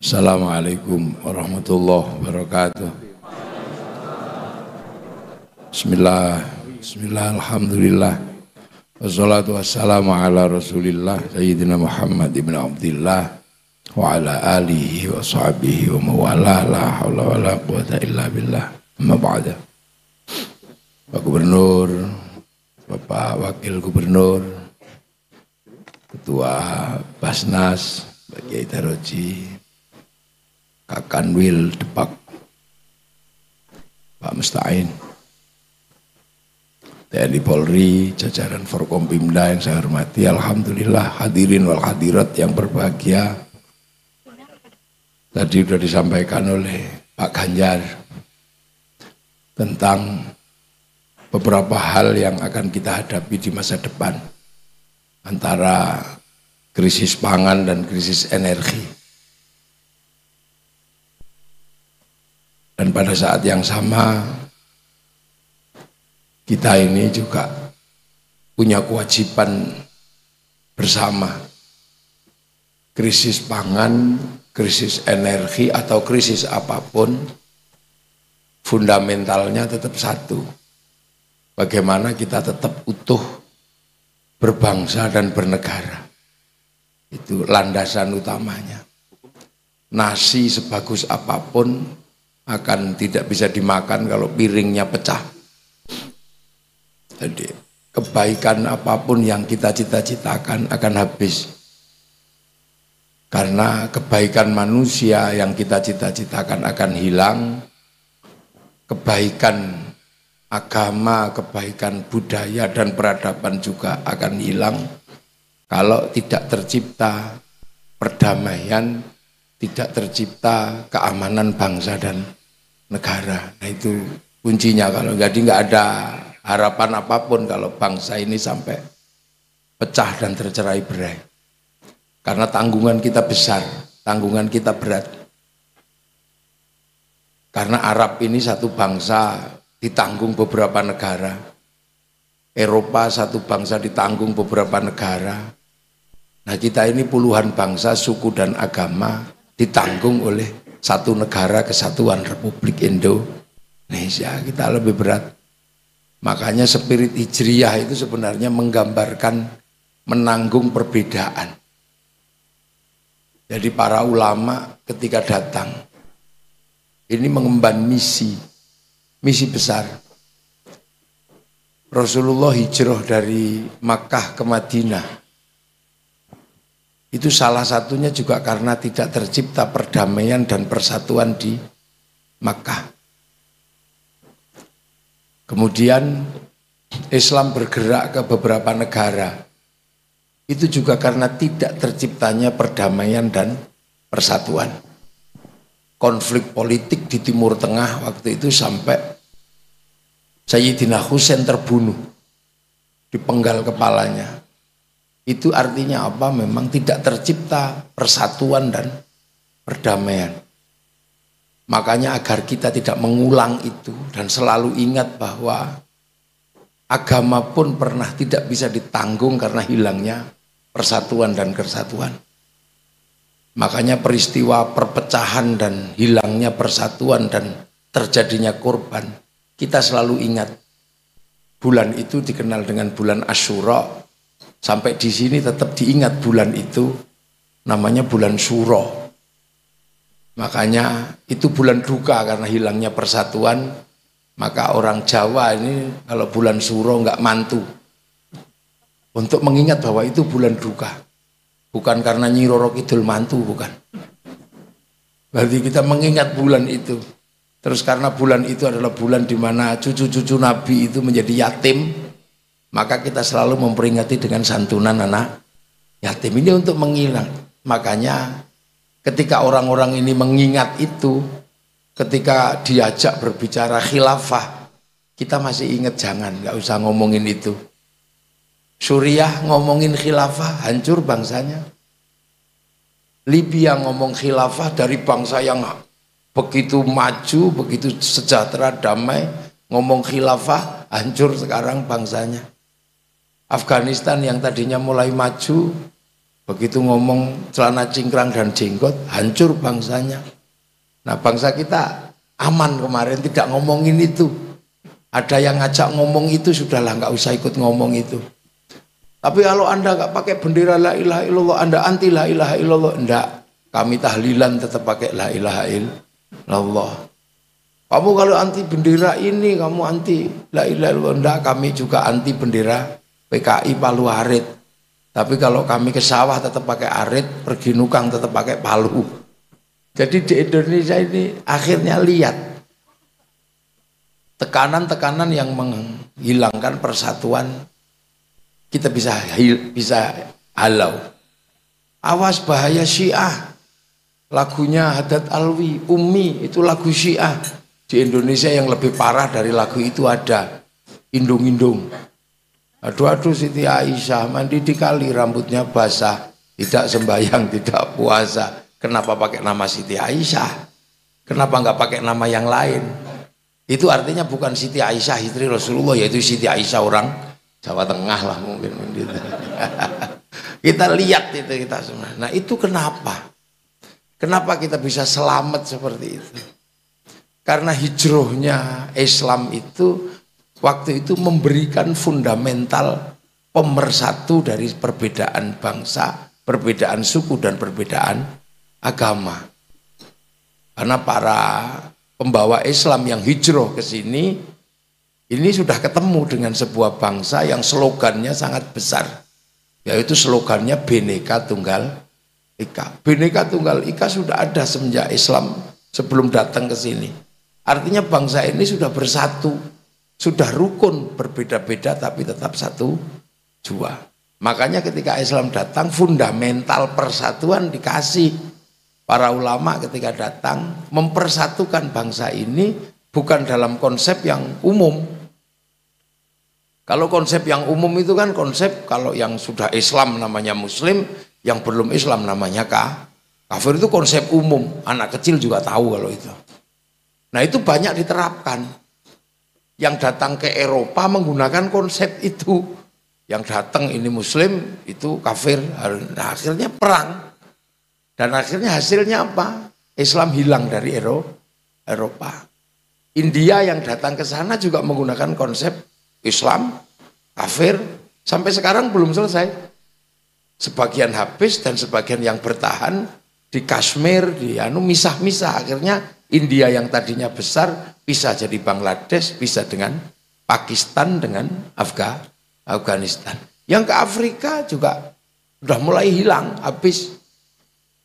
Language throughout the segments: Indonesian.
Assalamualaikum warahmatullahi wabarakatuh. Bismillah, alhamdulillah. Wassalatu wassalamu ala rasulillah Sayyidina Muhammad ibn Abdillah wa ala alihi wa sahbihi wa mawala la hawla wa la quwata illa billah. Amma ba'da. Pak Gubernur, Bapak Wakil Gubernur, Ketua Basnas, Pak Kiai Daroji, Kak Kanwil Depak, Pak Musta'in, TNI Polri, jajaran Forkompimda yang saya hormati, alhamdulillah hadirin wal hadirat yang berbahagia. Tadi sudah disampaikan oleh Pak Ganjar tentang beberapa hal yang akan kita hadapi di masa depan, antara krisis pangan dan krisis energi. Dan pada saat yang sama kita ini juga punya kewajiban bersama. Krisis pangan, krisis energi atau krisis apapun, fundamentalnya tetap satu. Bagaimana kita tetap utuh berbangsa dan bernegara. Itu landasan utamanya. Nasi sebagus apapun akan tidak bisa dimakan kalau piringnya pecah. Jadi kebaikan apapun yang kita cita-citakan akan habis. Karena kebaikan manusia yang kita cita-citakan akan hilang. Kebaikan agama, kebaikan budaya dan peradaban juga akan hilang. Kalau tidak tercipta perdamaian, tidak tercipta keamanan bangsa dan negara. Nah itu kuncinya. Kalau jadi nggak ada harapan apapun kalau bangsa ini sampai pecah dan tercerai-berai. Karena tanggungan kita besar, tanggungan kita berat. Karena Arab ini satu bangsa ditanggung beberapa negara. Eropa satu bangsa ditanggung beberapa negara. Nah kita ini puluhan bangsa, suku dan agama ditanggung oleh satu negara kesatuan Republik Indonesia. Kita lebih berat. Makanya spirit hijriyah itu sebenarnya menggambarkan menanggung perbedaan. Jadi para ulama ketika datang ini mengemban misi besar. Rasulullah hijrah dari Makkah ke Madinah. Itu salah satunya juga karena tidak tercipta perdamaian dan persatuan di Makkah. Kemudian Islam bergerak ke beberapa negara. Itu juga karena tidak terciptanya perdamaian dan persatuan. Konflik politik di Timur Tengah waktu itu sampai Sayyidina Husain terbunuh, dipenggal kepalanya. Itu artinya apa? Memang tidak tercipta persatuan dan perdamaian. Makanya agar kita tidak mengulang itu dan selalu ingat bahwa agama pun pernah tidak bisa ditanggung karena hilangnya persatuan dan kesatuan. Makanya peristiwa perpecahan dan hilangnya persatuan dan terjadinya korban, kita selalu ingat. Bulan itu dikenal dengan bulan Asyura. Sampai di sini tetap diingat bulan itu namanya bulan Syuro. Makanya itu bulan duka karena hilangnya persatuan. Maka orang Jawa ini kalau bulan Syuro enggak mantu. Untuk mengingat bahwa itu bulan duka. Bukan karena Nyi Roro Kidul mantu, bukan. Berarti kita mengingat bulan itu. Terus karena bulan itu adalah bulan di mana cucu-cucu Nabi itu menjadi yatim, maka kita selalu memperingati dengan santunan anak yatim ini untuk mengilang. Makanya ketika orang-orang ini mengingat itu, ketika diajak berbicara khilafah, kita masih ingat jangan, nggak usah ngomongin itu. Suriah ngomongin khilafah, hancur bangsanya. Libya ngomong khilafah dari bangsa yang begitu maju, begitu sejahtera, damai, ngomong khilafah, hancur sekarang bangsanya. Afghanistan yang tadinya mulai maju, Begitu ngomong celana cingkrang dan jenggot, hancur bangsanya. Nah bangsa kita aman kemarin, tidak ngomongin itu. Ada yang ngajak ngomong itu, sudahlah nggak usah ikut ngomong itu. Tapi kalau Anda nggak pakai bendera la ilaha illallah, Anda anti la ilaha illallah, enggak. Kami tahlilan tetap pakai la ilaha illallah. Kamu kalau anti bendera ini, kamu anti la ilaha illallah, enggak. Kami juga anti bendera PKI Palu Arit. Tapi kalau kami ke sawah tetap pakai arit, pergi nukang tetap pakai palu. Jadi di Indonesia ini akhirnya lihat tekanan-tekanan yang menghilangkan persatuan, kita bisa halau. Awas bahaya Syiah. Lagunya Haddad Alwi, Ummi, itu lagu Syiah. Di Indonesia yang lebih parah dari lagu itu ada Indung-indung. Aduh Siti Aisyah mandi di kali, rambutnya basah, tidak sembahyang, tidak puasa. Kenapa pakai nama Siti Aisyah? Kenapa nggak pakai nama yang lain? Itu artinya bukan Siti Aisyah istri Rasulullah, yaitu Siti Aisyah orang Jawa Tengah lah mungkin. Kita lihat itu kita semua. Nah itu kenapa? Kenapa kita bisa selamat seperti itu? Karena hijrahnya Islam itu waktu itu memberikan fundamental pemersatu dari perbedaan bangsa, perbedaan suku dan perbedaan agama. Karena para pembawa Islam yang hijrah ke sini, ini sudah ketemu dengan sebuah bangsa yang slogannya sangat besar, yaitu slogannya Bhinneka Tunggal Ika. Bhinneka Tunggal Ika sudah ada semenjak Islam sebelum datang ke sini. Artinya bangsa ini sudah bersatu, sudah rukun, berbeda-beda tapi tetap satu jua. Makanya ketika Islam datang, fundamental persatuan dikasih. Para ulama ketika datang mempersatukan bangsa ini bukan dalam konsep yang umum. Kalau konsep yang umum itu kan konsep kalau yang sudah Islam namanya Muslim, yang belum Islam namanya kafir, itu konsep umum. Anak kecil juga tahu kalau itu. Nah itu banyak diterapkan. Yang datang ke Eropa menggunakan konsep itu. Yang datang ini Muslim, itu kafir. Nah, akhirnya perang. Dan akhirnya hasilnya apa? Islam hilang dari Eropa. India yang datang ke sana juga menggunakan konsep Islam, kafir. Sampai sekarang belum selesai. Sebagian habis dan sebagian yang bertahan di Kashmir, di misah-misah. Akhirnya India yang tadinya besar bisa jadi Bangladesh, bisa dengan Pakistan, dengan Afghanistan. Yang ke Afrika juga sudah mulai hilang, habis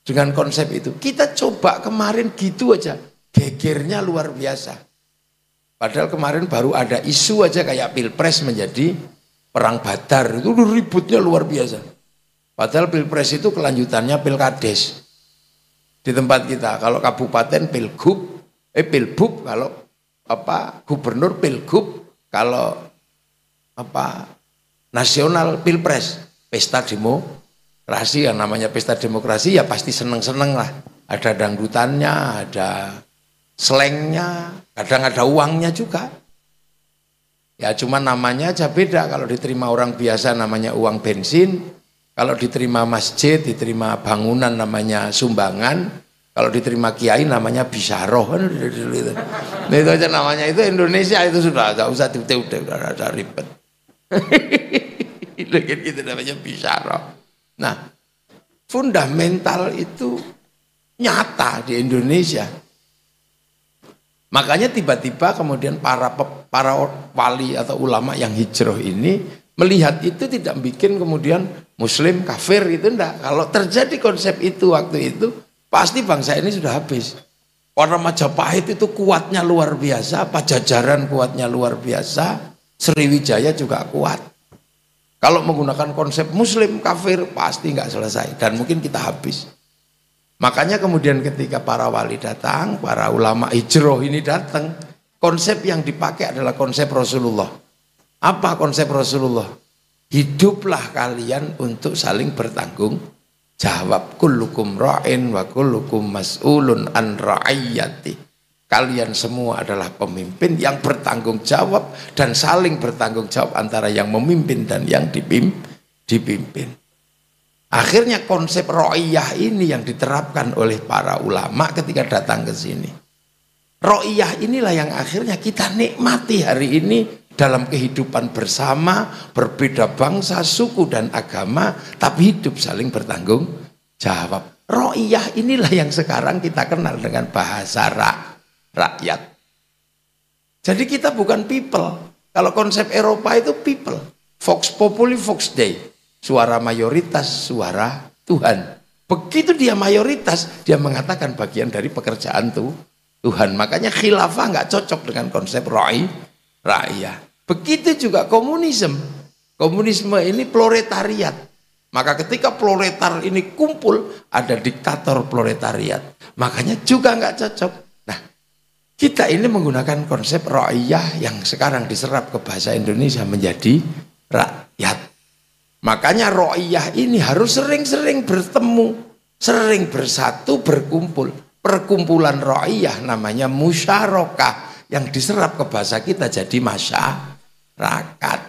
dengan konsep itu. Kita coba kemarin gitu aja, gegernya luar biasa. Padahal kemarin baru ada isu aja kayak Pilpres menjadi perang Badar, itu ributnya luar biasa. Padahal Pilpres itu kelanjutannya Pilkades. Di tempat kita, kalau kabupaten Pilbub, kalau gubernur Pilgub, kalau nasional Pilpres, pesta demokrasi, yang namanya pesta demokrasi ya pasti seneng-seneng lah. Ada dangdutannya, ada slangnya, kadang ada uangnya juga. Ya cuma namanya aja beda, kalau diterima orang biasa namanya uang bensin, kalau diterima masjid, diterima bangunan namanya sumbangan, kalau diterima kiai namanya bisaroh. Itu aja namanya, itu Indonesia itu sudah gak usah udah ada ribet. Itu namanya bisaroh. Nah, fundamental itu nyata di Indonesia. Makanya tiba-tiba kemudian para wali atau ulama yang hijrah ini melihat itu tidak bikin kemudian Muslim kafir, itu enggak. Kalau terjadi konsep itu waktu itu, pasti bangsa ini sudah habis. Orang Majapahit itu kuatnya luar biasa, Pajajaran kuatnya luar biasa, Sriwijaya juga kuat. Kalau menggunakan konsep Muslim kafir pasti enggak selesai dan mungkin kita habis. Makanya kemudian ketika para wali datang, para ulama hijrah ini datang, konsep yang dipakai adalah konsep Rasulullah. Apa konsep Rasulullah? Hiduplah kalian untuk saling bertanggung jawab. Kullukum ra'in wa kullukum mas'ulun an ra'iyyati. Kalian semua adalah pemimpin yang bertanggung jawab dan saling bertanggung jawab antara yang memimpin dan yang dipimpin. Akhirnya konsep ro'iyah ini yang diterapkan oleh para ulama ketika datang ke sini. Ro'iyah inilah yang akhirnya kita nikmati hari ini dalam kehidupan bersama, berbeda bangsa, suku dan agama, tapi hidup saling bertanggung jawab. Ro'iyah inilah yang sekarang kita kenal dengan bahasa rakyat. Jadi kita bukan people. Kalau konsep Eropa itu people. Vox populi, vox dei. Suara mayoritas, suara Tuhan. Begitu dia mayoritas, dia mengatakan bagian dari pekerjaan Tuhan. Makanya khilafah nggak cocok dengan konsep rakyat. Begitu juga komunisme. Komunisme ini proletariat. Maka ketika proletar ini kumpul, ada diktator proletariat. Makanya juga nggak cocok. Nah, kita ini menggunakan konsep rakyat yang sekarang diserap ke bahasa Indonesia menjadi rakyat. Makanya ro'iyah ini harus sering-sering bertemu, sering bersatu, berkumpul. Perkumpulan ro'iyah namanya musyarakah, yang diserap ke bahasa kita jadi masyarakat.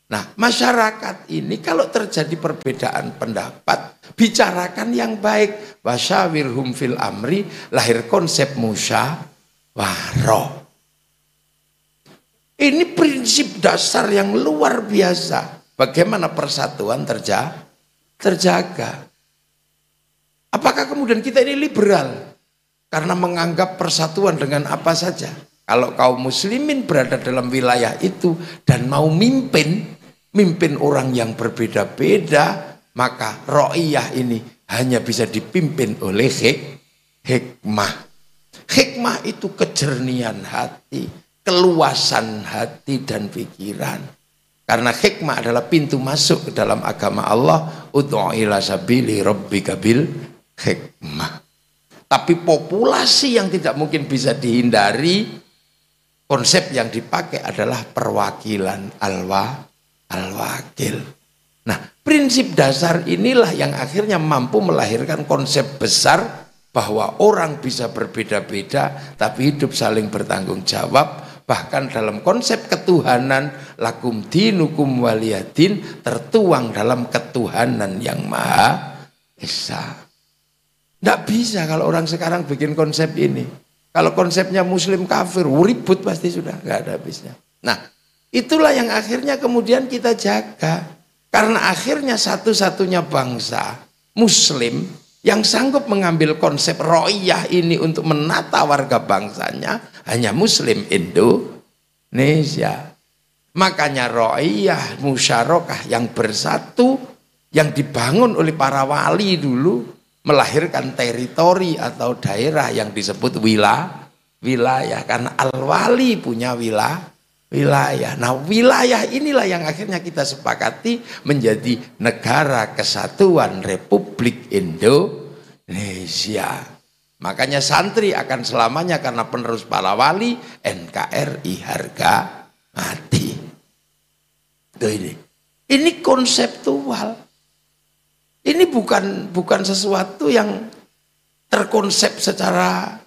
Nah, masyarakat ini kalau terjadi perbedaan pendapat, bicarakan yang baik. Wasyawirhum fil amri, lahir konsep musyawarah. Ini prinsip dasar yang luar biasa. Bagaimana persatuan terjaga. Apakah kemudian kita ini liberal? Karena menganggap persatuan dengan apa saja. Kalau kaum muslimin berada dalam wilayah itu dan mau mimpin orang yang berbeda-beda, maka ro'iyah ini hanya bisa dipimpin oleh hikmah. Hikmah itu kejernihan hati, keluasan hati dan pikiran. Karena hikmah adalah pintu masuk ke dalam agama Allah. Ud'u ila sabili rabbika bil hikmah. Tapi populasi yang tidak mungkin bisa dihindari, konsep yang dipakai adalah perwakilan al-wakil. Nah, prinsip dasar inilah yang akhirnya mampu melahirkan konsep besar bahwa orang bisa berbeda-beda tapi hidup saling bertanggung jawab. Bahkan dalam konsep ketuhanan, lakum dinukum waliyadin, tertuang dalam ketuhanan yang maha esa. Tidak bisa kalau orang sekarang bikin konsep ini. Kalau konsepnya muslim kafir, ribut pasti sudah, nggak ada habisnya. Nah, itulah yang akhirnya kemudian kita jaga. Karena akhirnya satu-satunya bangsa muslim yang sanggup mengambil konsep ro'iyah ini untuk menata warga bangsanya hanya muslim Indonesia. Makanya ro'iyah, musyarakah yang bersatu, yang dibangun oleh para wali dulu, melahirkan teritori atau daerah yang disebut wilayah. Karena al-wali punya wilayah. Nah, wilayah inilah yang akhirnya kita sepakati menjadi Negara Kesatuan Republik Indonesia. Makanya santri akan selamanya karena penerus para wali, NKRI harga mati. Tuh ini konseptual. Ini bukan sesuatu yang terkonsep secara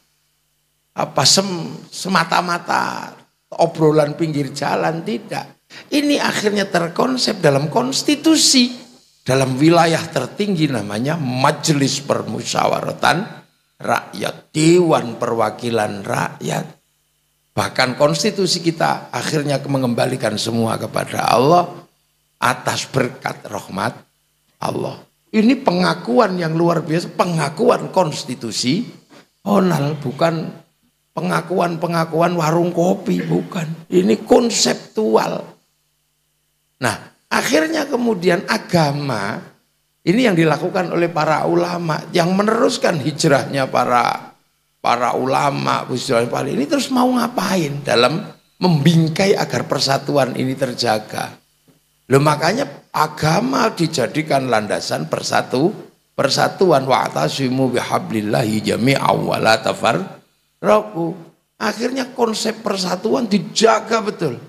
semata-mata obrolan pinggir jalan, tidak. Ini akhirnya terkonsep dalam konstitusi, dalam wilayah tertinggi namanya Majelis Permusyawaratan Rakyat, Dewan Perwakilan Rakyat. Bahkan konstitusi kita akhirnya mengembalikan semua kepada Allah atas berkat rahmat Allah. Ini pengakuan yang luar biasa, pengakuan konstitusi bukan pengakuan warung kopi, bukan. Ini konseptual. Nah, akhirnya kemudian agama ini yang dilakukan oleh para ulama yang meneruskan hijrahnya para ulama ini terus mau ngapain dalam membingkai agar persatuan ini terjaga. Loh, makanya agama dijadikan landasan persatuan, wa'tasimu bihablillahi jami'an wa la tafarraqu. Akhirnya konsep persatuan dijaga betul.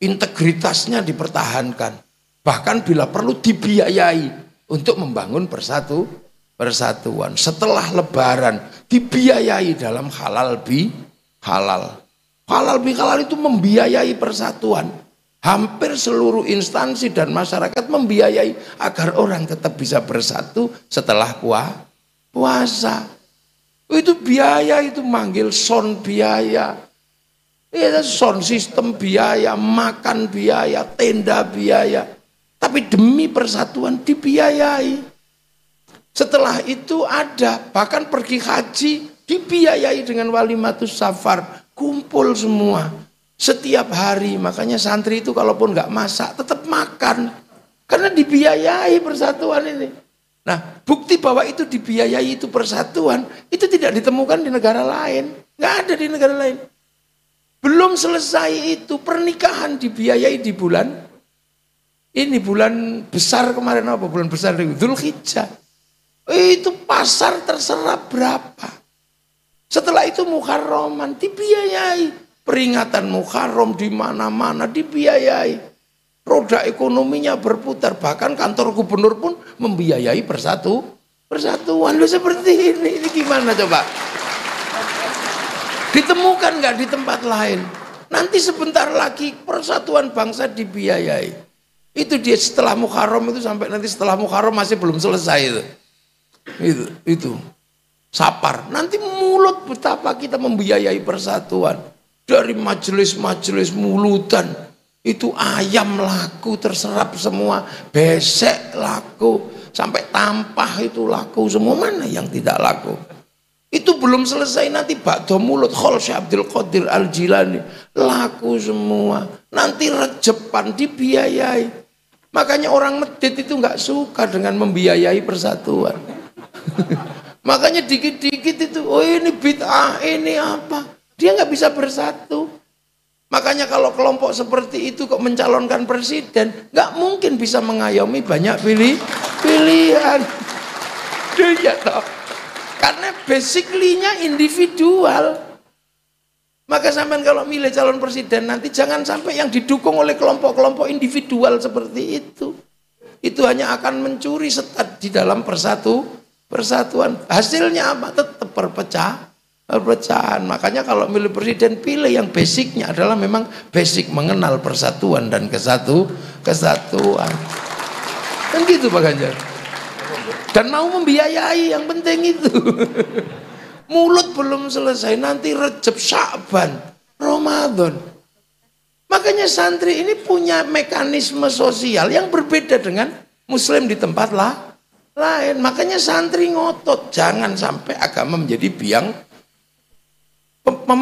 Integritasnya dipertahankan. Bahkan bila perlu dibiayai untuk membangun persatuan. Setelah lebaran dibiayai dalam halal bi halal. Halal bi halal itu membiayai persatuan. Hampir seluruh instansi dan masyarakat membiayai agar orang tetap bisa bersatu setelah puasa. Itu biaya, itu manggil sound biaya. Itu sound system biaya, makan biaya, tenda biaya. Tapi demi persatuan dibiayai. Setelah itu ada, bahkan pergi haji dibiayai dengan walimatus safar. Kumpul semua. Setiap hari, makanya santri itu kalaupun nggak masak tetap makan karena dibiayai persatuan ini. Nah, bukti bahwa itu dibiayai itu persatuan itu tidak ditemukan di negara lain, nggak ada di negara lain. Belum selesai itu pernikahan dibiayai di bulan ini, bulan besar kemarin apa? Bulan besar Dzulhijjah. Itu pasar terserap berapa? Setelah itu Muharraman dibiayai. Peringatan Muharram di mana-mana dibiayai. Roda ekonominya berputar, bahkan kantor gubernur pun membiayai persatuan. Loh seperti ini gimana coba? Ditemukan nggak di tempat lain? Nanti sebentar lagi persatuan bangsa dibiayai. Itu dia setelah Muharram itu sampai nanti setelah Muharram masih belum selesai itu. Itu. Sapar. Nanti mulut betapa kita membiayai persatuan. Dari majelis-majelis mulutan itu ayam laku terserap semua, besek laku, sampai tampah itu laku semua, mana yang tidak laku? Itu belum selesai nanti bakdo mulut Khalsy Abdul Qadir Al-Jilani laku semua. Nanti rejepan dibiayai. Makanya orang medit itu nggak suka dengan membiayai persatuan. Makanya dikit-dikit itu, oh ini bid'ah, ini apa? Dia nggak bisa bersatu. Makanya kalau kelompok seperti itu kok mencalonkan presiden, nggak mungkin bisa mengayomi banyak pilihan. Dia tahu. Karena basically-nya individual. Maka sampean kalau milih calon presiden nanti jangan sampai yang didukung oleh kelompok-kelompok individual seperti itu. Itu hanya akan mencuri setat di dalam persatuan. Hasilnya apa? Tetap perpecahan. Makanya kalau milih presiden pilih yang basicnya adalah memang basic mengenal persatuan dan kesatuan. Kan gitu Pak Ganjar. Dan mau membiayai yang penting itu. Mulut belum selesai nanti Rejab, Sya'ban, Ramadan. Makanya santri ini punya mekanisme sosial yang berbeda dengan muslim di tempat lain. Makanya santri ngotot jangan sampai agama menjadi biang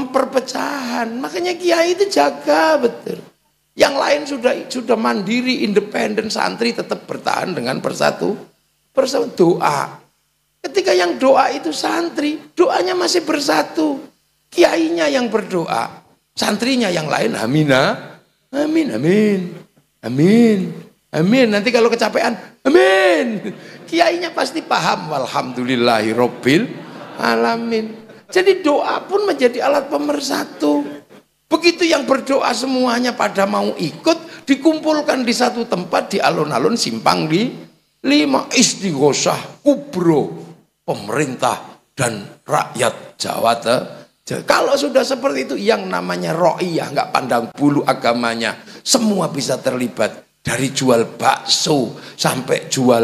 perpecahan. Makanya kiai itu jaga betul. Yang lain sudah mandiri, independen, santri tetap bertahan dengan persatuan doa. Ketika yang doa itu santri, doanya masih bersatu. Kiainya yang berdoa, santrinya yang lain amina. Amin, amin. Amin. Amin. Nanti kalau kecapean, amin. Kiainya pasti paham. Walhamdulillahirabbil alamin. Jadi doa pun menjadi alat pemersatu. Begitu yang berdoa semuanya pada mau ikut, dikumpulkan di satu tempat di alun-alun Simpang 5, istighosah kubro pemerintah dan rakyat Jawa Tengah. Kalau sudah seperti itu yang namanya ro'iyah, nggak pandang bulu agamanya, semua bisa terlibat. Dari jual bakso sampai jual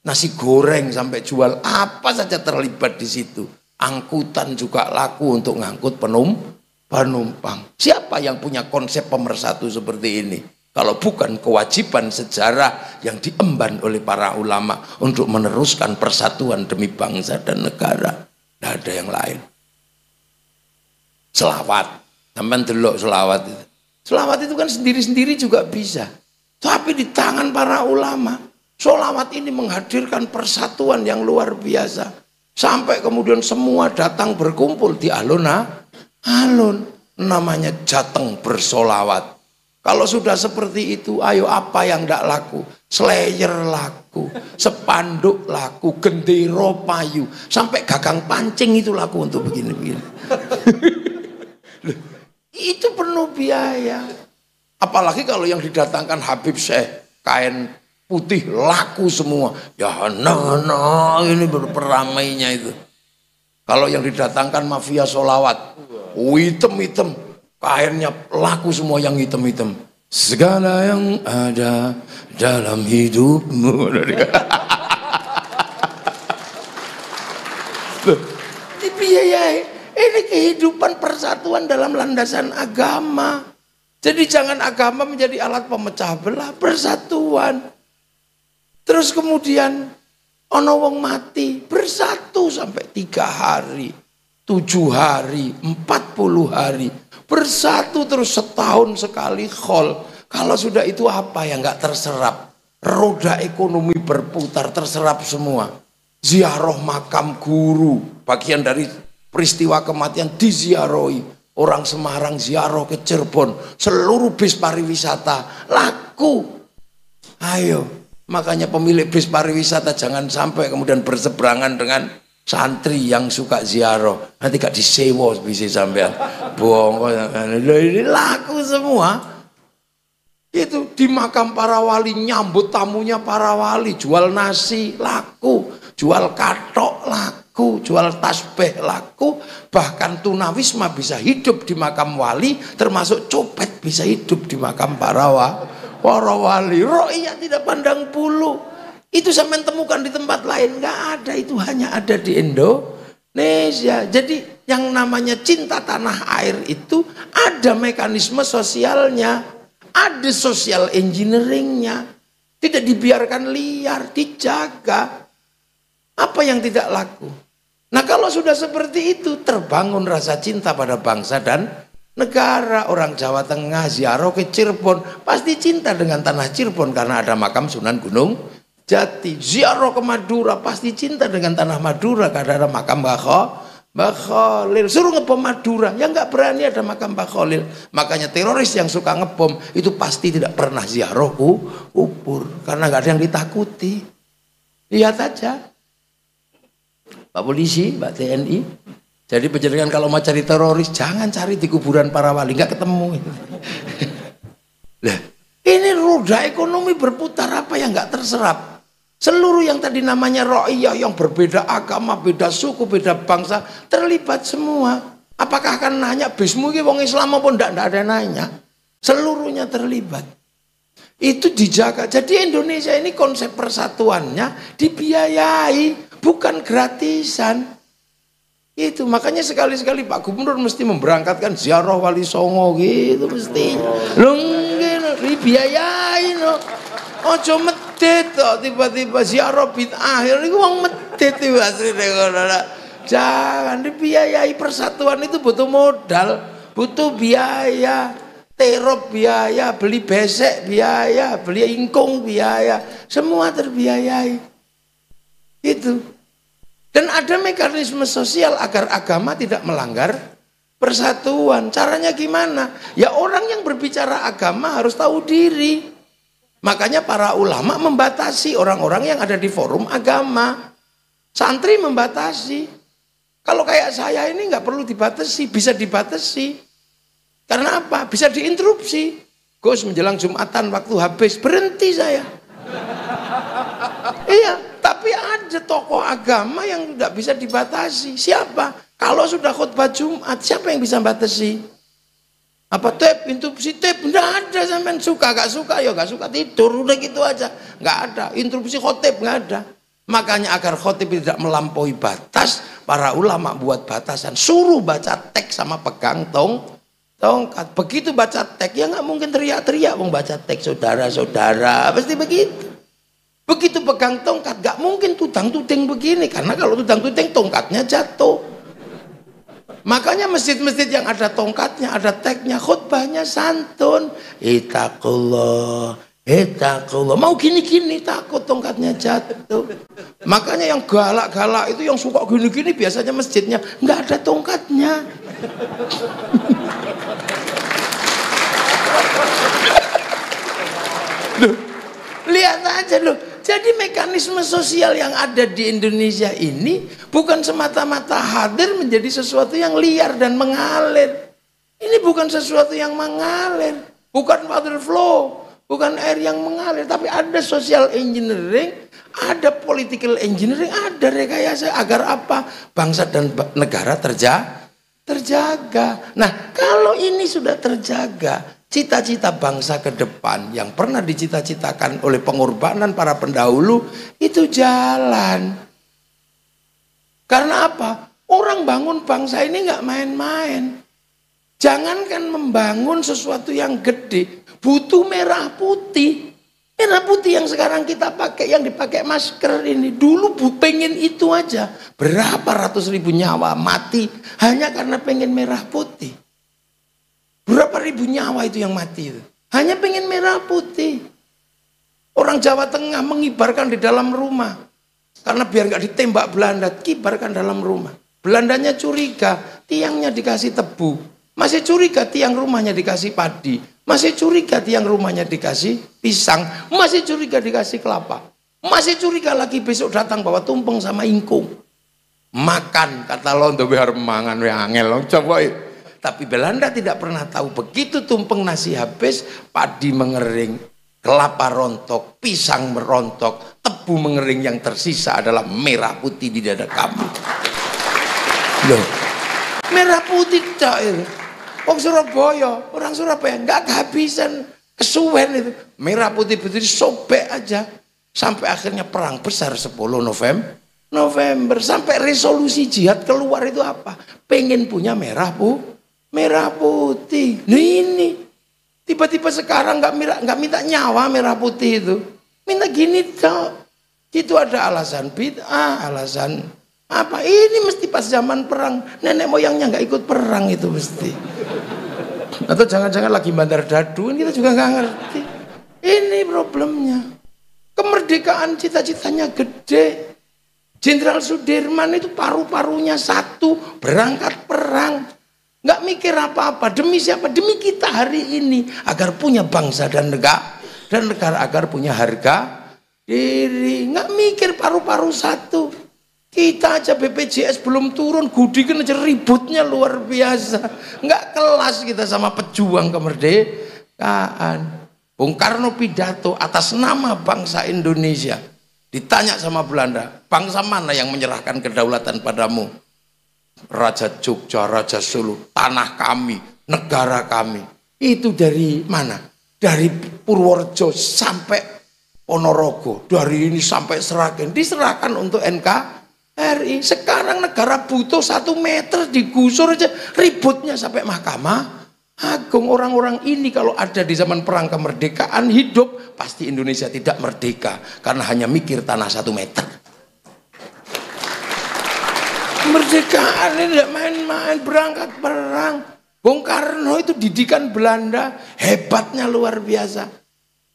nasi goreng sampai jual apa saja terlibat di situ. Angkutan juga laku untuk ngangkut penumpang. Siapa yang punya konsep pemersatu seperti ini? Kalau bukan kewajiban sejarah yang diemban oleh para ulama untuk meneruskan persatuan demi bangsa dan negara. Tidak ada yang lain. Selawat. Sampai delok selawat itu. Selawat itu kan sendiri-sendiri juga bisa. Tapi di tangan para ulama, selawat ini menghadirkan persatuan yang luar biasa. Sampai kemudian semua datang berkumpul di alun-alun. Namanya jateng bersolawat. Kalau sudah seperti itu, ayo apa yang tidak laku? Slayer laku, sepanduk laku, gendero payu. Sampai gagang pancing itu laku untuk begini-begini. Itu penuh biaya. Apalagi kalau yang didatangkan Habib Syekh, kain putih laku semua. Ya nah ini beramainya itu. Kalau yang didatangkan mafia solawat, hitam-hitam, kainnya laku semua yang hitam-hitam. segala yang ada dalam hidupmu. Dibiayai. Ini kehidupan persatuan dalam landasan agama. Jadi jangan agama menjadi alat pemecah belah, persatuan. Terus kemudian ono wong mati bersatu sampai 3 hari, 7 hari, 40 hari. Bersatu terus setahun sekali khol. Kalau sudah itu apa yang nggak terserap? Roda ekonomi berputar, terserap semua. Ziarah makam guru, bagian dari peristiwa kematian diziarahi. Orang Semarang ziarah ke Cirebon, seluruh bis pariwisata laku. Ayo, makanya pemilik bis pariwisata jangan sampai kemudian berseberangan dengan santri yang suka ziarah. Nanti gak disewa bisa sampean. Bohong, ini laku semua. Itu di makam para wali, nyambut tamunya para wali, jual nasi laku, jual katok laku, jual tasbih laku, bahkan tunawisma bisa hidup di makam wali, termasuk copet bisa hidup di makam para wali. Ro'iyah tidak pandang bulu. Itu sampai temukan di tempat lain, nggak ada, itu hanya ada di Indonesia. Jadi yang namanya cinta tanah air itu ada mekanisme sosialnya. Ada social engineeringnya, tidak dibiarkan liar, dijaga. Apa yang tidak laku? Nah kalau sudah seperti itu, terbangun rasa cinta pada bangsa dan negara. Orang Jawa Tengah ziarah ke Cirebon, pasti cinta dengan tanah Cirebon karena ada makam Sunan Gunung Jati. Ziarah ke Madura, pasti cinta dengan tanah Madura karena ada makam Mbah Khalil. Suruh ngebom Madura, yang nggak berani ada makam Mbah Khalil. Makanya teroris yang suka ngebom itu pasti tidak pernah ziarah kubur karena nggak ada yang ditakuti. Lihat aja, Pak Polisi, Pak TNI. Jadi penjaringan kalau mau cari teroris jangan cari di kuburan para wali, nggak ketemu. Lah, ini roda ekonomi berputar, apa yang nggak terserap? Seluruh yang tadi namanya ro'iyah yang berbeda agama, beda suku, beda bangsa terlibat semua. Apakah akan nanya bismu ini wong Islam maupun tidak ada nanya. Seluruhnya terlibat. Itu dijaga. Jadi Indonesia ini konsep persatuannya dibiayai, bukan gratisan. Itu makanya sekali-sekali Pak Gubernur mesti memberangkatkan ziarah Wali Songo gitu mesti. Lho dibiayai no. Ojo medit kok tiba-tiba ziarah bid'ah. Niku wong medit iki asline ngono. Jangan dibiayai. Persatuan itu butuh modal, butuh biaya. Terop biaya, beli besek biaya, beli ingkung biaya, semua terbiayai. Itu. Dan ada mekanisme sosial agar agama tidak melanggar persatuan. Caranya gimana? Ya orang yang berbicara agama harus tahu diri. Makanya para ulama membatasi orang-orang yang ada di forum agama. Santri membatasi. Kalau kayak saya ini nggak perlu dibatasi, bisa dibatasi. Karena apa? Bisa diinterupsi. Gus menjelang Jumatan waktu habis, berhenti saya. Iya, tapi ada tokoh agama yang nggak bisa dibatasi. Siapa? Kalau sudah khutbah Jumat, siapa yang bisa batasi? Apa interupsi nggak ada, sampean suka gak suka ya gak suka tidur udah gitu aja, nggak ada interupsi khotib, nggak ada. Makanya agar khotib tidak melampaui batas, para ulama buat batasan, suruh baca teks sama pegang tongkat. Begitu baca teks ya nggak mungkin teriak-teriak, mau baca teks saudara-saudara pasti begitu. Begitu pegang tongkat nggak mungkin tudang-tuding begini, karena kalau tudang-tuding tongkatnya jatuh. Makanya masjid-masjid yang ada tongkatnya, ada teknya, khutbahnya santun. Ittaqullah, ittaqullah. Mau gini-gini takut tongkatnya jatuh. Makanya yang galak-galak itu yang suka gini-gini biasanya masjidnya nggak ada tongkatnya. Loh, lihat aja loh. Jadi mekanisme sosial yang ada di Indonesia ini bukan semata-mata hadir menjadi sesuatu yang liar dan mengalir. Ini bukan sesuatu yang mengalir, bukan water flow, bukan air yang mengalir, tapi ada social engineering, ada political engineering, ada rekayasa agar apa? Bangsa dan negara terjaga. Nah, kalau ini sudah terjaga, Cita-cita bangsa ke depan yang pernah dicita-citakan oleh pengorbanan para pendahulu itu jalan. Karena apa? Orang bangun bangsa ini nggak main-main. Jangankan membangun sesuatu yang gede, butuh merah putih. Merah putih yang sekarang kita pakai, yang dipakai masker ini, dulu pengen itu aja. Berapa ratus ribu nyawa mati hanya karena pengen merah putih. Berapa ribu nyawa itu yang mati itu? Hanya pengen merah putih. Orang Jawa Tengah mengibarkan di dalam rumah. Karena biar nggak ditembak Belanda, kibarkan dalam rumah. Belandanya curiga, tiangnya dikasih tebu. Masih curiga tiang rumahnya dikasih padi. Masih curiga tiang rumahnya dikasih pisang. Masih curiga dikasih kelapa. Masih curiga lagi besok datang bawa tumpeng sama ingkung. Makan, kata londo biar mangan angel. Coba. Tapi Belanda tidak pernah tahu begitu tumpeng nasi habis, padi mengering, kelapa rontok, pisang merontok, tebu mengering, yang tersisa adalah merah putih di dada kamu. Loh, merah putih cair. Orang Surabaya nggak kehabisan, kesuwen itu. Merah putih betul sobek aja. Sampai akhirnya perang besar 10 November. Sampai resolusi jihad keluar itu apa? Pengen punya merah putih. Nah ini tiba-tiba sekarang nggak minta nyawa merah putih itu, minta gini dong. Itu ada alasan bid'ah, alasan apa? Ini mesti pas zaman perang, nenek moyangnya nggak ikut perang itu mesti. Atau jangan-jangan lagi bandar dadu, kita juga nggak ngerti. Ini problemnya. Kemerdekaan cita-citanya gede. Jenderal Sudirman itu paru-parunya satu, berangkat perang. Nggak mikir apa-apa, demi siapa? Demi kita hari ini, agar punya bangsa dan negara agar punya harga diri. Nggak mikir paru-paru satu. Kita aja BPJS belum turun, gudikan aja ributnya luar biasa. Nggak kelas kita sama pejuang kemerdekaan. Bung Karno pidato atas nama bangsa Indonesia. Ditanya sama Belanda, bangsa mana yang menyerahkan kedaulatan padamu? Raja Jogja, Raja Solo, tanah kami, negara kami. Itu dari mana? Dari Purworejo sampai Ponorogo, dari ini sampai Seragen, diserahkan untuk NKRI. Sekarang negara butuh 1 meter digusur aja, ributnya sampai Mahkamah Agung. Orang-orang ini kalau ada di zaman perang kemerdekaan hidup, pasti Indonesia tidak merdeka, karena hanya mikir tanah 1 meter. Kemerdekaan ini tidak main-main, berangkat perang. Bung Karno itu didikan Belanda, hebatnya luar biasa.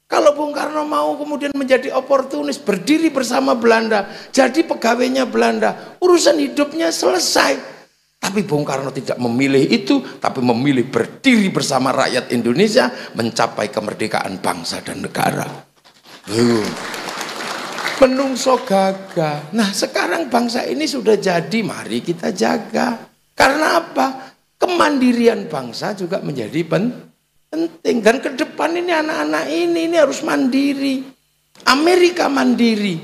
Kalau Bung Karno mau kemudian menjadi oportunis, berdiri bersama Belanda, jadi pegawainya Belanda, urusan hidupnya selesai. Tapi Bung Karno tidak memilih itu, tapi memilih berdiri bersama rakyat Indonesia, mencapai kemerdekaan bangsa dan negara. Menungso gagah. Nah sekarang bangsa ini sudah jadi, mari kita jaga. Karena apa? Kemandirian bangsa juga menjadi penting. Dan ke depan ini anak-anak ini harus mandiri. Amerika mandiri,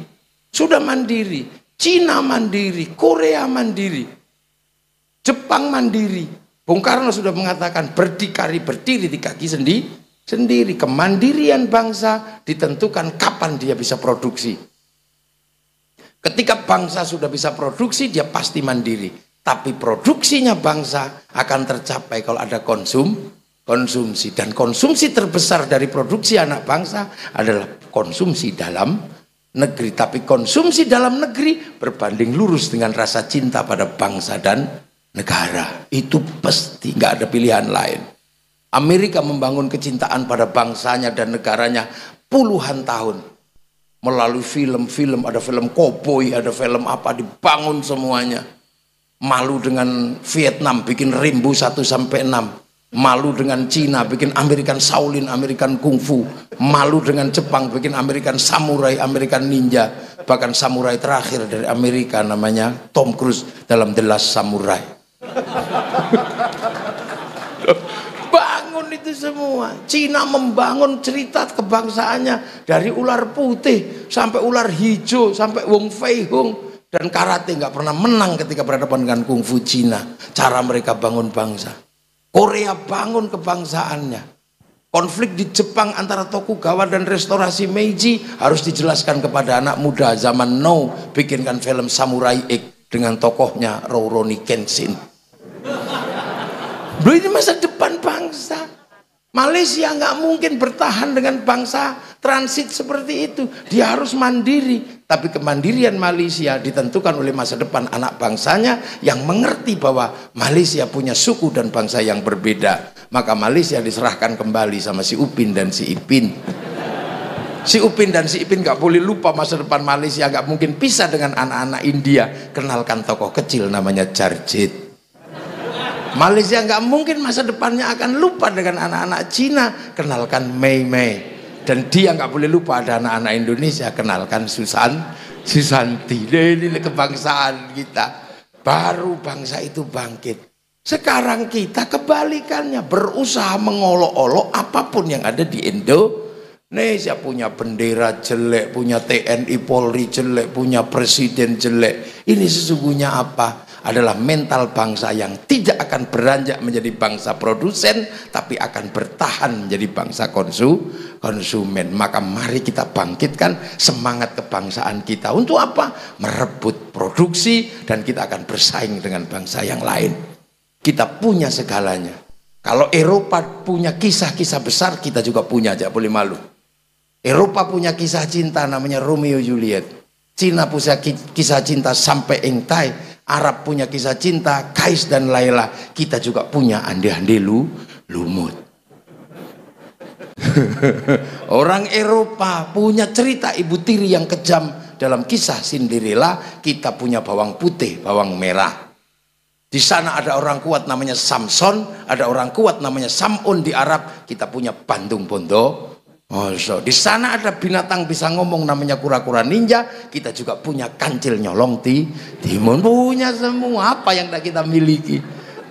sudah mandiri. Cina mandiri, Korea mandiri, Jepang mandiri. Bung Karno sudah mengatakan berdiri di kaki sendiri. Kemandirian bangsa ditentukan kapan dia bisa produksi. Ketika bangsa sudah bisa produksi, dia pasti mandiri. Tapi produksinya bangsa akan tercapai kalau ada konsumsi. Dan konsumsi terbesar dari produksi anak bangsa adalah konsumsi dalam negeri. Tapi konsumsi dalam negeri berbanding lurus dengan rasa cinta pada bangsa dan negara. Itu pasti, nggak ada pilihan lain. Amerika membangun kecintaan pada bangsanya dan negaranya puluhan tahun. Melalui film-film, ada film koboi, ada film apa, dibangun semuanya. Malu dengan Vietnam, bikin Rimbo 1-6. Malu dengan Cina, bikin American Shaolin, American Kung Fu. Malu dengan Jepang, bikin American Samurai, American Ninja. Bahkan samurai terakhir dari Amerika namanya Tom Cruise dalam The Last Samurai. Bangun itu semua. Cina membangun cerita kebangsaannya dari ular putih sampai ular hijau sampai Wong Fei Hung. Dan karate nggak pernah menang ketika berhadapan dengan kungfu Cina. Cara mereka bangun bangsa. Korea bangun kebangsaannya. Konflik di Jepang antara Tokugawa dan restorasi Meiji harus dijelaskan kepada anak muda zaman now. Bikinkan film Samurai X dengan tokohnya Rurouni Kenshin. Bro, ini masa depan bangsa. Malaysia nggak mungkin bertahan dengan bangsa transit seperti itu. Dia harus mandiri. Tapi kemandirian Malaysia ditentukan oleh masa depan anak bangsanya yang mengerti bahwa Malaysia punya suku dan bangsa yang berbeda. Maka Malaysia diserahkan kembali sama si Upin dan si Ipin. Si Upin dan si Ipin nggak boleh lupa masa depan Malaysia, nggak mungkin pisah dengan anak-anak India. Kenalkan tokoh kecil namanya Jarjit. Malaysia nggak mungkin masa depannya akan lupa dengan anak-anak Cina, kenalkan Mei Mei. Dan dia nggak boleh lupa ada anak-anak Indonesia, kenalkan Susanti. Ini kebangsaan kita. Baru bangsa itu bangkit. Sekarang kita kebalikannya, berusaha mengolok-olok apapun yang ada di Indonesia. Punya bendera jelek, punya TNI Polri jelek, punya presiden jelek. Ini sesungguhnya apa? Adalah mental bangsa yang tidak akan beranjak menjadi bangsa produsen, tapi akan bertahan menjadi bangsa konsumen. Maka mari kita bangkitkan semangat kebangsaan kita. Untuk apa? Merebut produksi, dan kita akan bersaing dengan bangsa yang lain. Kita punya segalanya. Kalau Eropa punya kisah-kisah besar, kita juga punya, jangan boleh malu. Eropa punya kisah cinta namanya Romeo Juliet. Cina punya kisah cinta sampai Engtai. Arab punya kisah cinta Kais dan Laila. Kita juga punya Ande-ande lumut. Orang Eropa punya cerita ibu tiri yang kejam dalam kisah Cinderella. Kita punya bawang putih, bawang merah. Di sana ada orang kuat namanya Samson, ada orang kuat namanya Sam'un di Arab. Kita punya Bandung Bondo. Di sana ada binatang bisa ngomong namanya kura-kura ninja. Kita juga punya kancil nyolong timun. Punya semua apa yang kita miliki.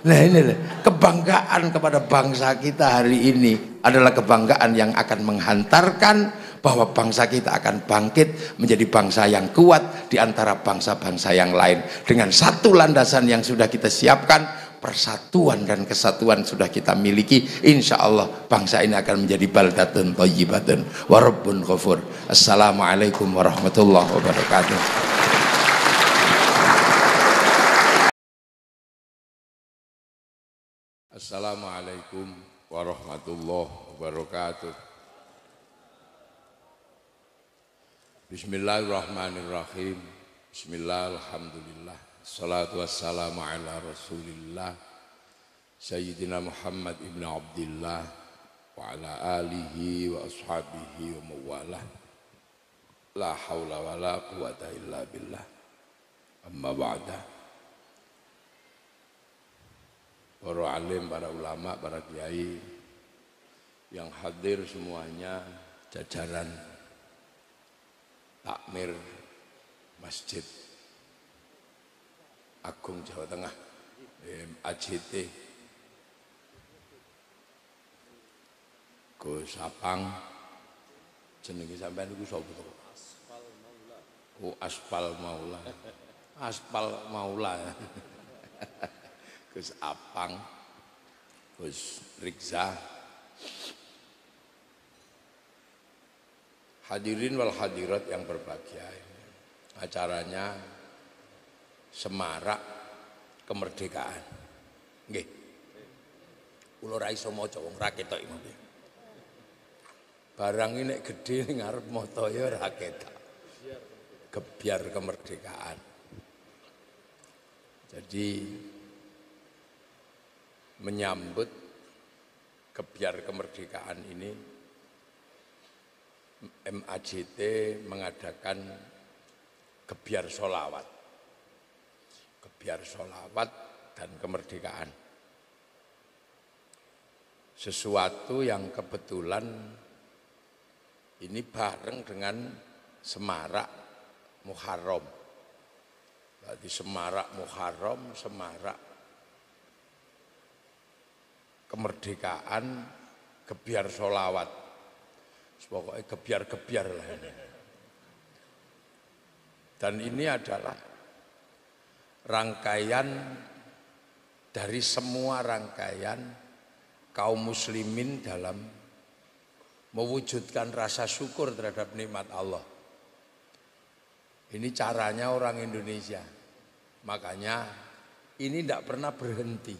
Nah inilah kebanggaan kepada bangsa kita hari ini. Adalah kebanggaan yang akan menghantarkan bahwa bangsa kita akan bangkit menjadi bangsa yang kuat di antara bangsa-bangsa yang lain. Dengan satu landasan yang sudah kita siapkan, persatuan dan kesatuan sudah kita miliki. Insya Allah bangsa ini akan menjadi baldatun thayyibatun wa rabbun ghafur. Assalamualaikum warahmatullahi wabarakatuh. Assalamualaikum warahmatullahi wabarakatuh. Bismillahirrahmanirrahim. Bismillah, alhamdulillah. Salatu wassalamu ala rasulillah Sayyidina Muhammad ibn Abdillah wa ala alihi wa ashabihi wa mawalah. La hawla wa la quwata illa billah. Amma ba'da. Para alim, para ulama, para kiai yang hadir semuanya, jajaran takmir Masjid Agung Jawa Tengah AJT, Gus Apang, jenenge sampean niku sapa to? Aspal Maula. Oh, Aspal Maula. Aspal Maula. Gus Apang, Gus Rikza. Hadirin wal hadirat yang berbahagia. Acaranya Semarak Kemerdekaan. Nggih. Kula ra iso maca wong ra ketok iki. Barang ini nek gedhe ning ngarep mata ya ra ketok. Gebyar kemerdekaan. Jadi menyambut gebyar kemerdekaan ini MAJT mengadakan gebyar sholawat. Gebyar sholawat dan kemerdekaan. Sesuatu yang kebetulan ini bareng dengan Semarak Muharram. Berarti Semarak Muharram, Semarak kemerdekaan, gebyar sholawat. Pokoknya gebyar-gebyar lah ini. Dan ini adalah rangkaian dari semua rangkaian kaum muslimin dalam mewujudkan rasa syukur terhadap nikmat Allah. Ini caranya orang Indonesia. Makanya ini tidak pernah berhenti.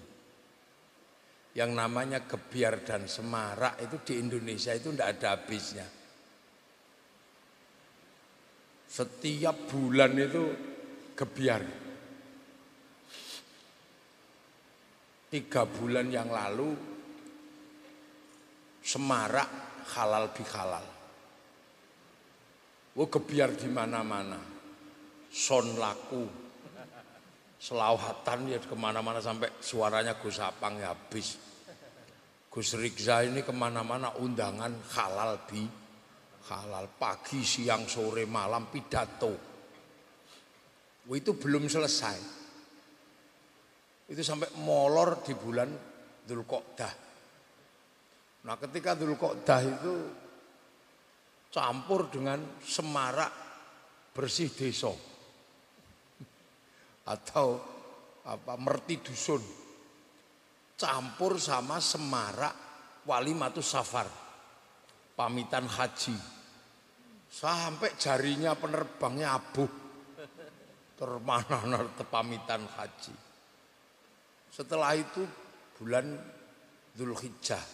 Yang namanya gebiar dan semarak itu di Indonesia itu tidak ada habisnya. Setiap bulan itu gebiar. 3 bulan yang lalu semarak halal bihalal. Gebiar di mana-mana. Son laku, selawatan ya kemana-mana sampai suaranya Gus Apang ya habis. Gus Rikza ini kemana-mana undangan halal halal, pagi, siang, sore, malam pidato. Itu belum selesai. Itu sampai molor di bulan Dzulqa'dah. Nah ketika Dzulqa'dah itu campur dengan semarak bersih desa. Atau merti dusun campur sama semarak walimatus safar, pamitan haji, sampai jarinya penerbangnya abuh termana pamitan haji. Setelah itu bulan Dzulhijjah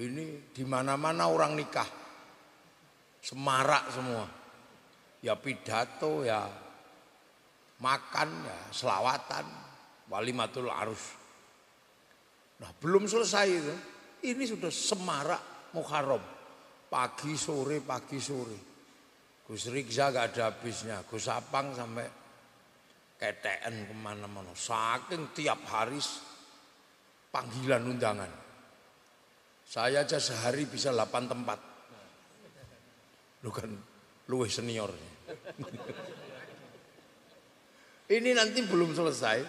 ini di mana-mana orang nikah, semarak semua, ya pidato ya makan ya selawatan, walimatul arus. Nah belum selesai itu, ini sudah semarak Muharram, pagi sore. Gus Rikza gak ada habisnya, Gus Apang sampai KTN kemana-mana, saking tiap hari panggilan undangan. Saya aja sehari bisa 8 tempat, lu kan luwih seniornya. Ini nanti belum selesai.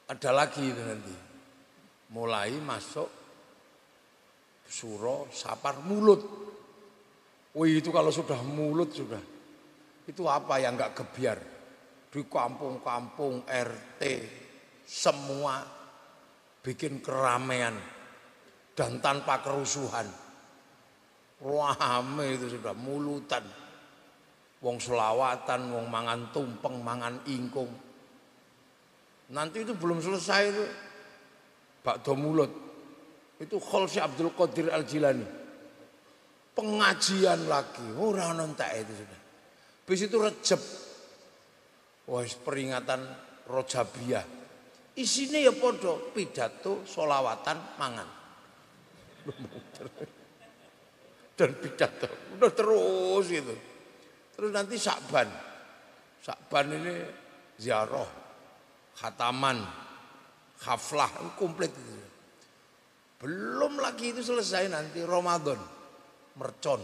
Ada lagi itu nanti. Mulai masuk suro, sapar, mulut. Wih itu kalau sudah mulut sudah. Itu apa yang enggak gebiar. Di kampung-kampung, RT, semua bikin keramaian. Dan tanpa kerusuhan. Rame itu sudah mulutan. Wong selawatan, wong mangan tumpeng, mangan ingkung. Nanti itu belum selesai itu bakdo mulut. Itu Kholsi Abdul Qadir Al-Jilani. Pengajian lagi, orang nontek itu sudah. Habis itu Rejab. Wah, peringatan Rojabiyah. Isinya ya podo, pidato, solawatan, mangan. Dan pidato, udah terus gitu. Terus nanti Syakban ini ziarah, khataman, haflah, komplit itu. Belum lagi itu selesai nanti Ramadan, mercon.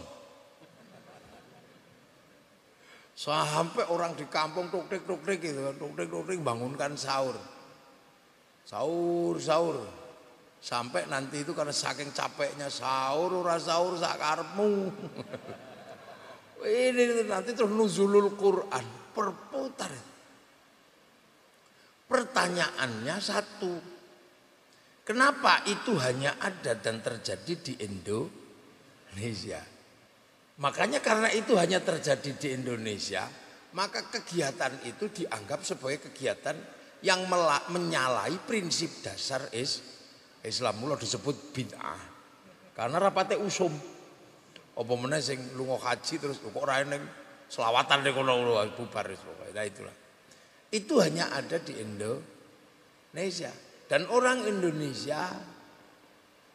Sampai orang di kampung tuk-tuk gitu, tuk-tuk bangunkan sahur. Sahur. Sampai nanti itu karena saking capeknya sahur, ora sahur sak karepmu. Ini nanti terus nuzulul Quran, perputar. Pertanyaannya satu, kenapa itu hanya ada dan terjadi di Indonesia? Makanya karena itu hanya terjadi di Indonesia, maka kegiatan itu dianggap sebagai kegiatan yang menyalahi prinsip dasar Islam. Mula disebut bid'ah. Karena rapate usum. Apa meneh sing lunga haji terus kok ora ning selawatan ning kono bubar wis pokoke. Nah itulah. Itu hanya ada di Indonesia dan orang Indonesia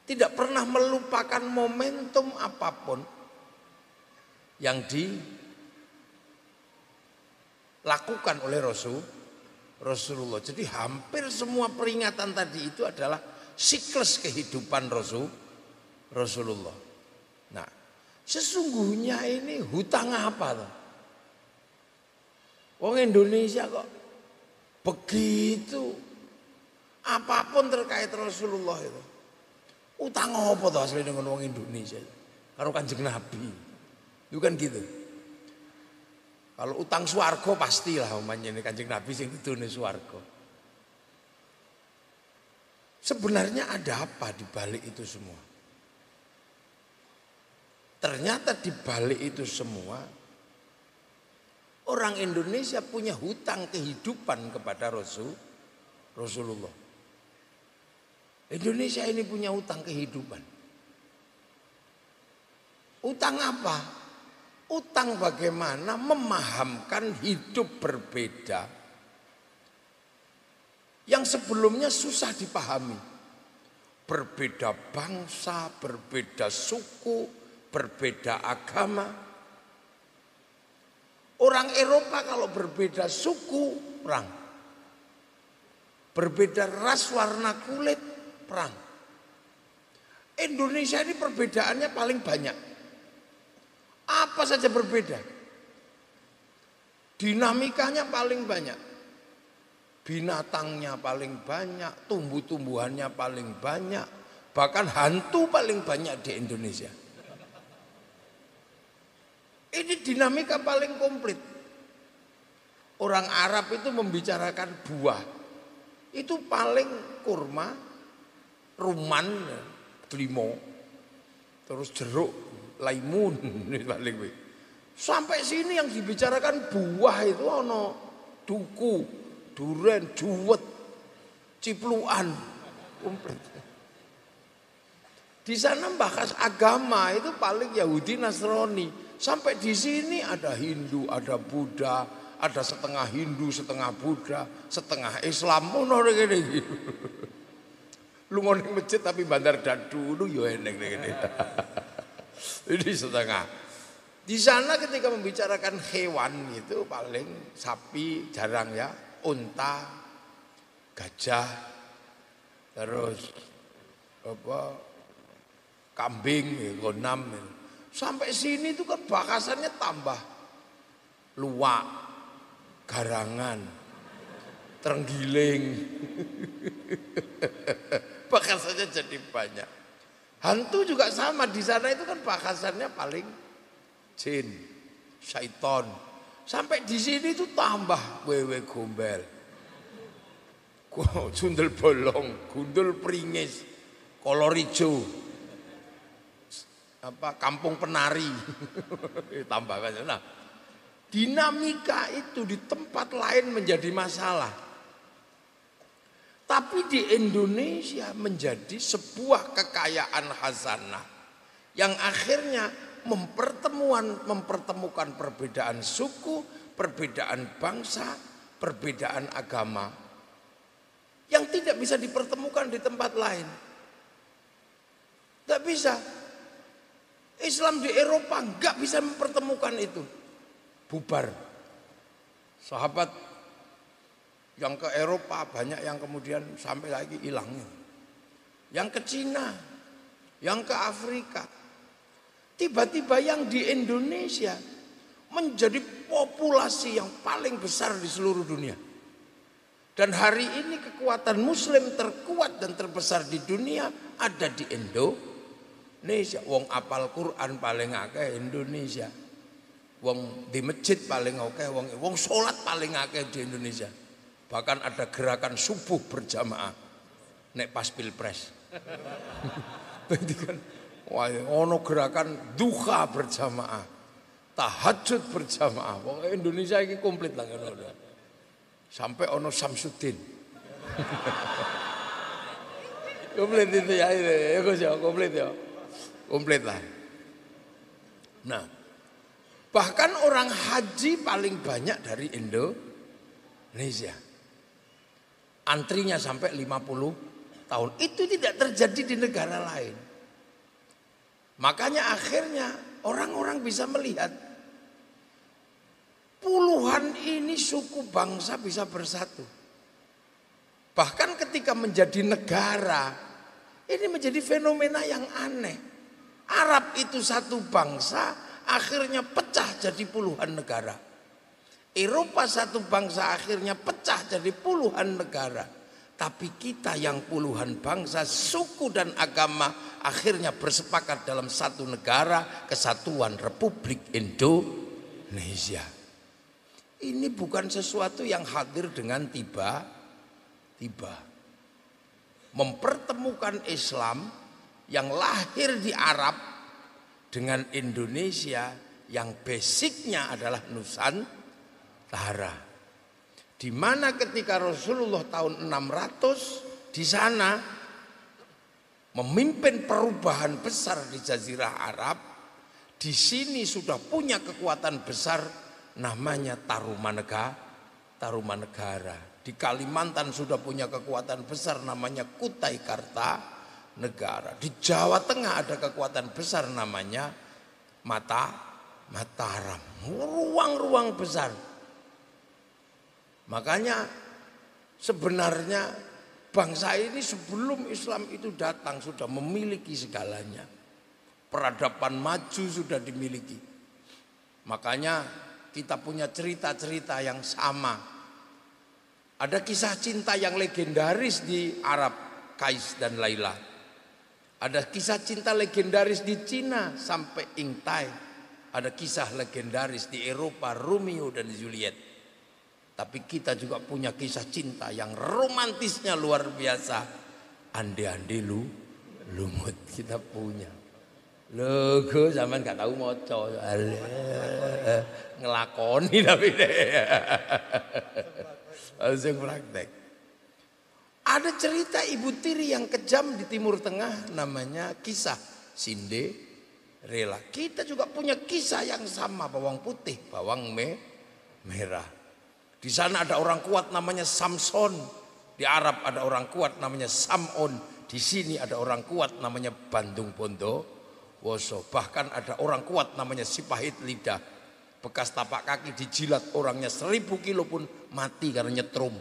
tidak pernah melupakan momentum apapun yang dilakukan oleh Rasulullah. Jadi hampir semua peringatan tadi itu adalah siklus kehidupan Rasulullah. Nah, sesungguhnya ini hutang apa tuh? Wong Indonesia kok begitu apapun terkait Rasulullah itu. Utang apa tuh asli dengan wong Indonesia? Karo Kanjeng Nabi. Itu kan gitu. Kalau utang swarga pastilah umpamanya ini Kanjeng Nabi sing ditune swarga. Sebenarnya ada apa di balik itu semua? Ternyata di balik itu semua, orang Indonesia punya hutang kehidupan kepada Rasulullah. Indonesia ini punya hutang kehidupan. Utang apa? Utang bagaimana memahamkan hidup berbeda yang sebelumnya susah dipahami. Berbeda bangsa, berbeda suku, berbeda agama. Orang Eropa kalau berbeda suku, perang. Berbeda ras, warna kulit, perang. Indonesia ini perbedaannya paling banyak. Apa saja berbeda. Dinamikanya paling banyak. Binatangnya paling banyak, tumbuh-tumbuhannya paling banyak, bahkan hantu paling banyak di Indonesia. Ini dinamika paling komplit. Orang Arab itu membicarakan buah. Itu paling kurma, ruman, limo, terus jeruk, laimun. Sampai sini yang dibicarakan buah itu ono duku, duren, juwet, cipluan, komplit. Di sana bahas agama itu paling Yahudi Nasrani. Sampai di sini ada Hindu, ada Buddha, ada setengah Hindu, setengah Buddha, setengah Islam. Lu ngoning masjid tapi bandar dadu lu yo eneng ngene. Ini setengah. Di sana ketika membicarakan hewan itu paling sapi jarang ya, unta, gajah, terus apa kambing, gonam. Sampai sini itu kan bahasannya tambah luwak, garangan, terenggiling. Bahasannya jadi banyak. Hantu juga sama, di sana itu kan bahasannya paling jin, syaiton. Sampai di sini itu tambah wewe gombel, sundel bolong, gundul pringis, kolor hijau. Kampung penari tambahkan. Nah, dinamika itu di tempat lain menjadi masalah, tapi di Indonesia menjadi sebuah kekayaan hasanah yang akhirnya mempertemukan perbedaan suku, perbedaan bangsa, perbedaan agama yang tidak bisa dipertemukan di tempat lain. Tidak bisa. Islam di Eropa nggak bisa mempertemukan itu, bubar. Sahabat yang ke Eropa banyak yang kemudian sampai lagi hilangnya. Yang ke Cina, yang ke Afrika. Tiba-tiba yang di Indonesia menjadi populasi yang paling besar di seluruh dunia. Dan hari ini kekuatan Muslim terkuat dan terbesar di dunia ada di Indonesia. Wong apal Quran paling akeh Indonesia. Wong di masjid paling akeh, wong salat paling akeh di Indonesia. Bahkan ada gerakan subuh berjamaah nek pas Pilpres. Berarti kan ono gerakan duha berjamaah, tahajud berjamaah. Wong Indonesia ini komplit lah ngono. Sampai ono Samsudin. Komplit itu ya, komplit ya. Komplit lah. Nah, bahkan orang haji paling banyak dari Indonesia. Antrinya sampai 50 tahun. Itu tidak terjadi di negara lain. Makanya akhirnya orang-orang bisa melihat puluhan ini suku bangsa bisa bersatu. Bahkan ketika menjadi negara, ini menjadi fenomena yang aneh. Arab itu satu bangsa, akhirnya pecah jadi puluhan negara. Eropa satu bangsa, akhirnya pecah jadi puluhan negara. Tapi kita yang puluhan bangsa, suku dan agama akhirnya bersepakat dalam satu negara, Kesatuan Republik Indonesia. Ini bukan sesuatu yang hadir dengan tiba-tiba. Mempertemukan Islam yang lahir di Arab dengan Indonesia yang basicnya adalah Nusantara. Di mana ketika Rasulullah tahun 600 di sana memimpin perubahan besar di Jazirah Arab, di sini sudah punya kekuatan besar namanya Tarumanegara. Di Kalimantan sudah punya kekuatan besar namanya Kutai Kartanegara. Di Jawa Tengah ada kekuatan besar namanya Mataram. Ruang-ruang besar. Makanya sebenarnya bangsa ini sebelum Islam itu datang sudah memiliki segalanya. Peradaban maju sudah dimiliki. Makanya kita punya cerita-cerita yang sama. Ada kisah cinta yang legendaris di Arab, Kais dan Laila. Ada kisah cinta legendaris di Cina sampai Ingtai. Ada kisah legendaris di Eropa, Romeo dan Juliet. Tapi kita juga punya kisah cinta yang romantisnya luar biasa. Ande-ande lumut kita punya. Logo zaman gak tahu moco. Ngelakoni tapi deh. Langsung praktek. Ada cerita ibu tiri yang kejam di Timur Tengah namanya kisah Cinderella. Kita juga punya kisah yang sama, bawang putih, bawang merah. Di sana ada orang kuat namanya Samson. Di Arab ada orang kuat namanya Samon. Di sini ada orang kuat namanya Bandung Bondowoso. Bahkan ada orang kuat namanya Sipahit Lidah. Bekas tapak kaki dijilat orangnya 1000 kilo pun mati karena nyetrum.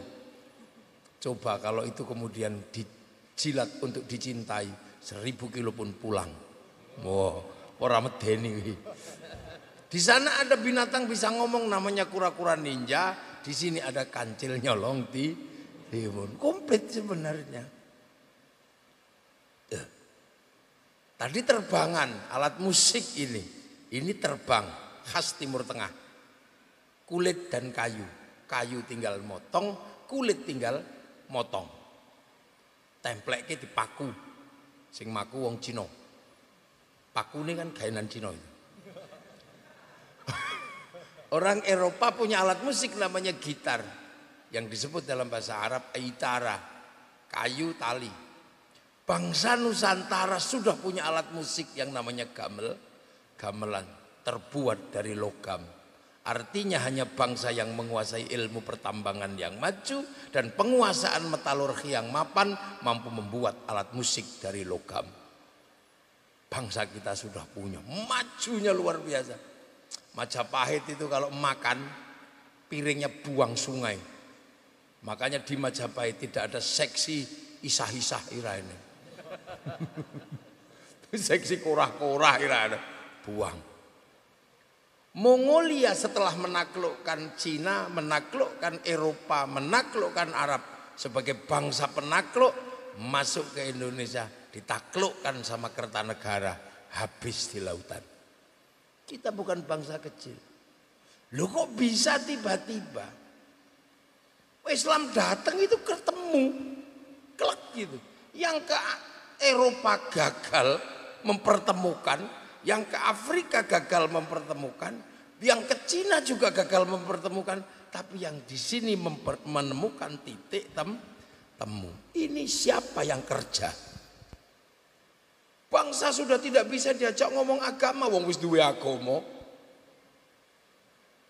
Coba kalau itu kemudian dijilat untuk dicintai 1000 kilo pun pulang. Wow, orang medeni. Di sana ada binatang bisa ngomong namanya kura-kura ninja. Di sini ada kancil nyolong timun. Komplit sebenarnya. Tadi terbangan alat musik ini terbang. Khas Timur Tengah, kulit dan kayu tinggal motong, kulit tinggal motong, templeknya dipaku, sing maku wong Cina, paku ini kan gainan Cina itu. Orang Eropa punya alat musik namanya gitar, yang disebut dalam bahasa Arab aitara, kayu tali. Bangsa Nusantara sudah punya alat musik yang namanya gamelan. Terbuat dari logam. Artinya hanya bangsa yang menguasai ilmu pertambangan yang maju dan penguasaan metalurgi yang mapan mampu membuat alat musik dari logam. Bangsa kita sudah punya, majunya luar biasa. Majapahit itu kalau makan piringnya buang sungai. Makanya di Majapahit tidak ada seksi isah-isah ini. Seksi korah-korah ini buang. Mongolia setelah menaklukkan Cina, menaklukkan Eropa, menaklukkan Arab sebagai bangsa penakluk, masuk ke Indonesia, ditaklukkan sama Kertanegara, habis di lautan. Kita bukan bangsa kecil. Loh kok bisa tiba-tiba Islam datang itu ketemu, kelak gitu. Yang ke Eropa gagal mempertemukan, yang ke Afrika gagal mempertemukan, yang ke Cina juga gagal mempertemukan, tapi yang di sini menemukan titik temu. Ini siapa yang kerja? Bangsa sudah tidak bisa diajak ngomong agama, wong wis duwe agama.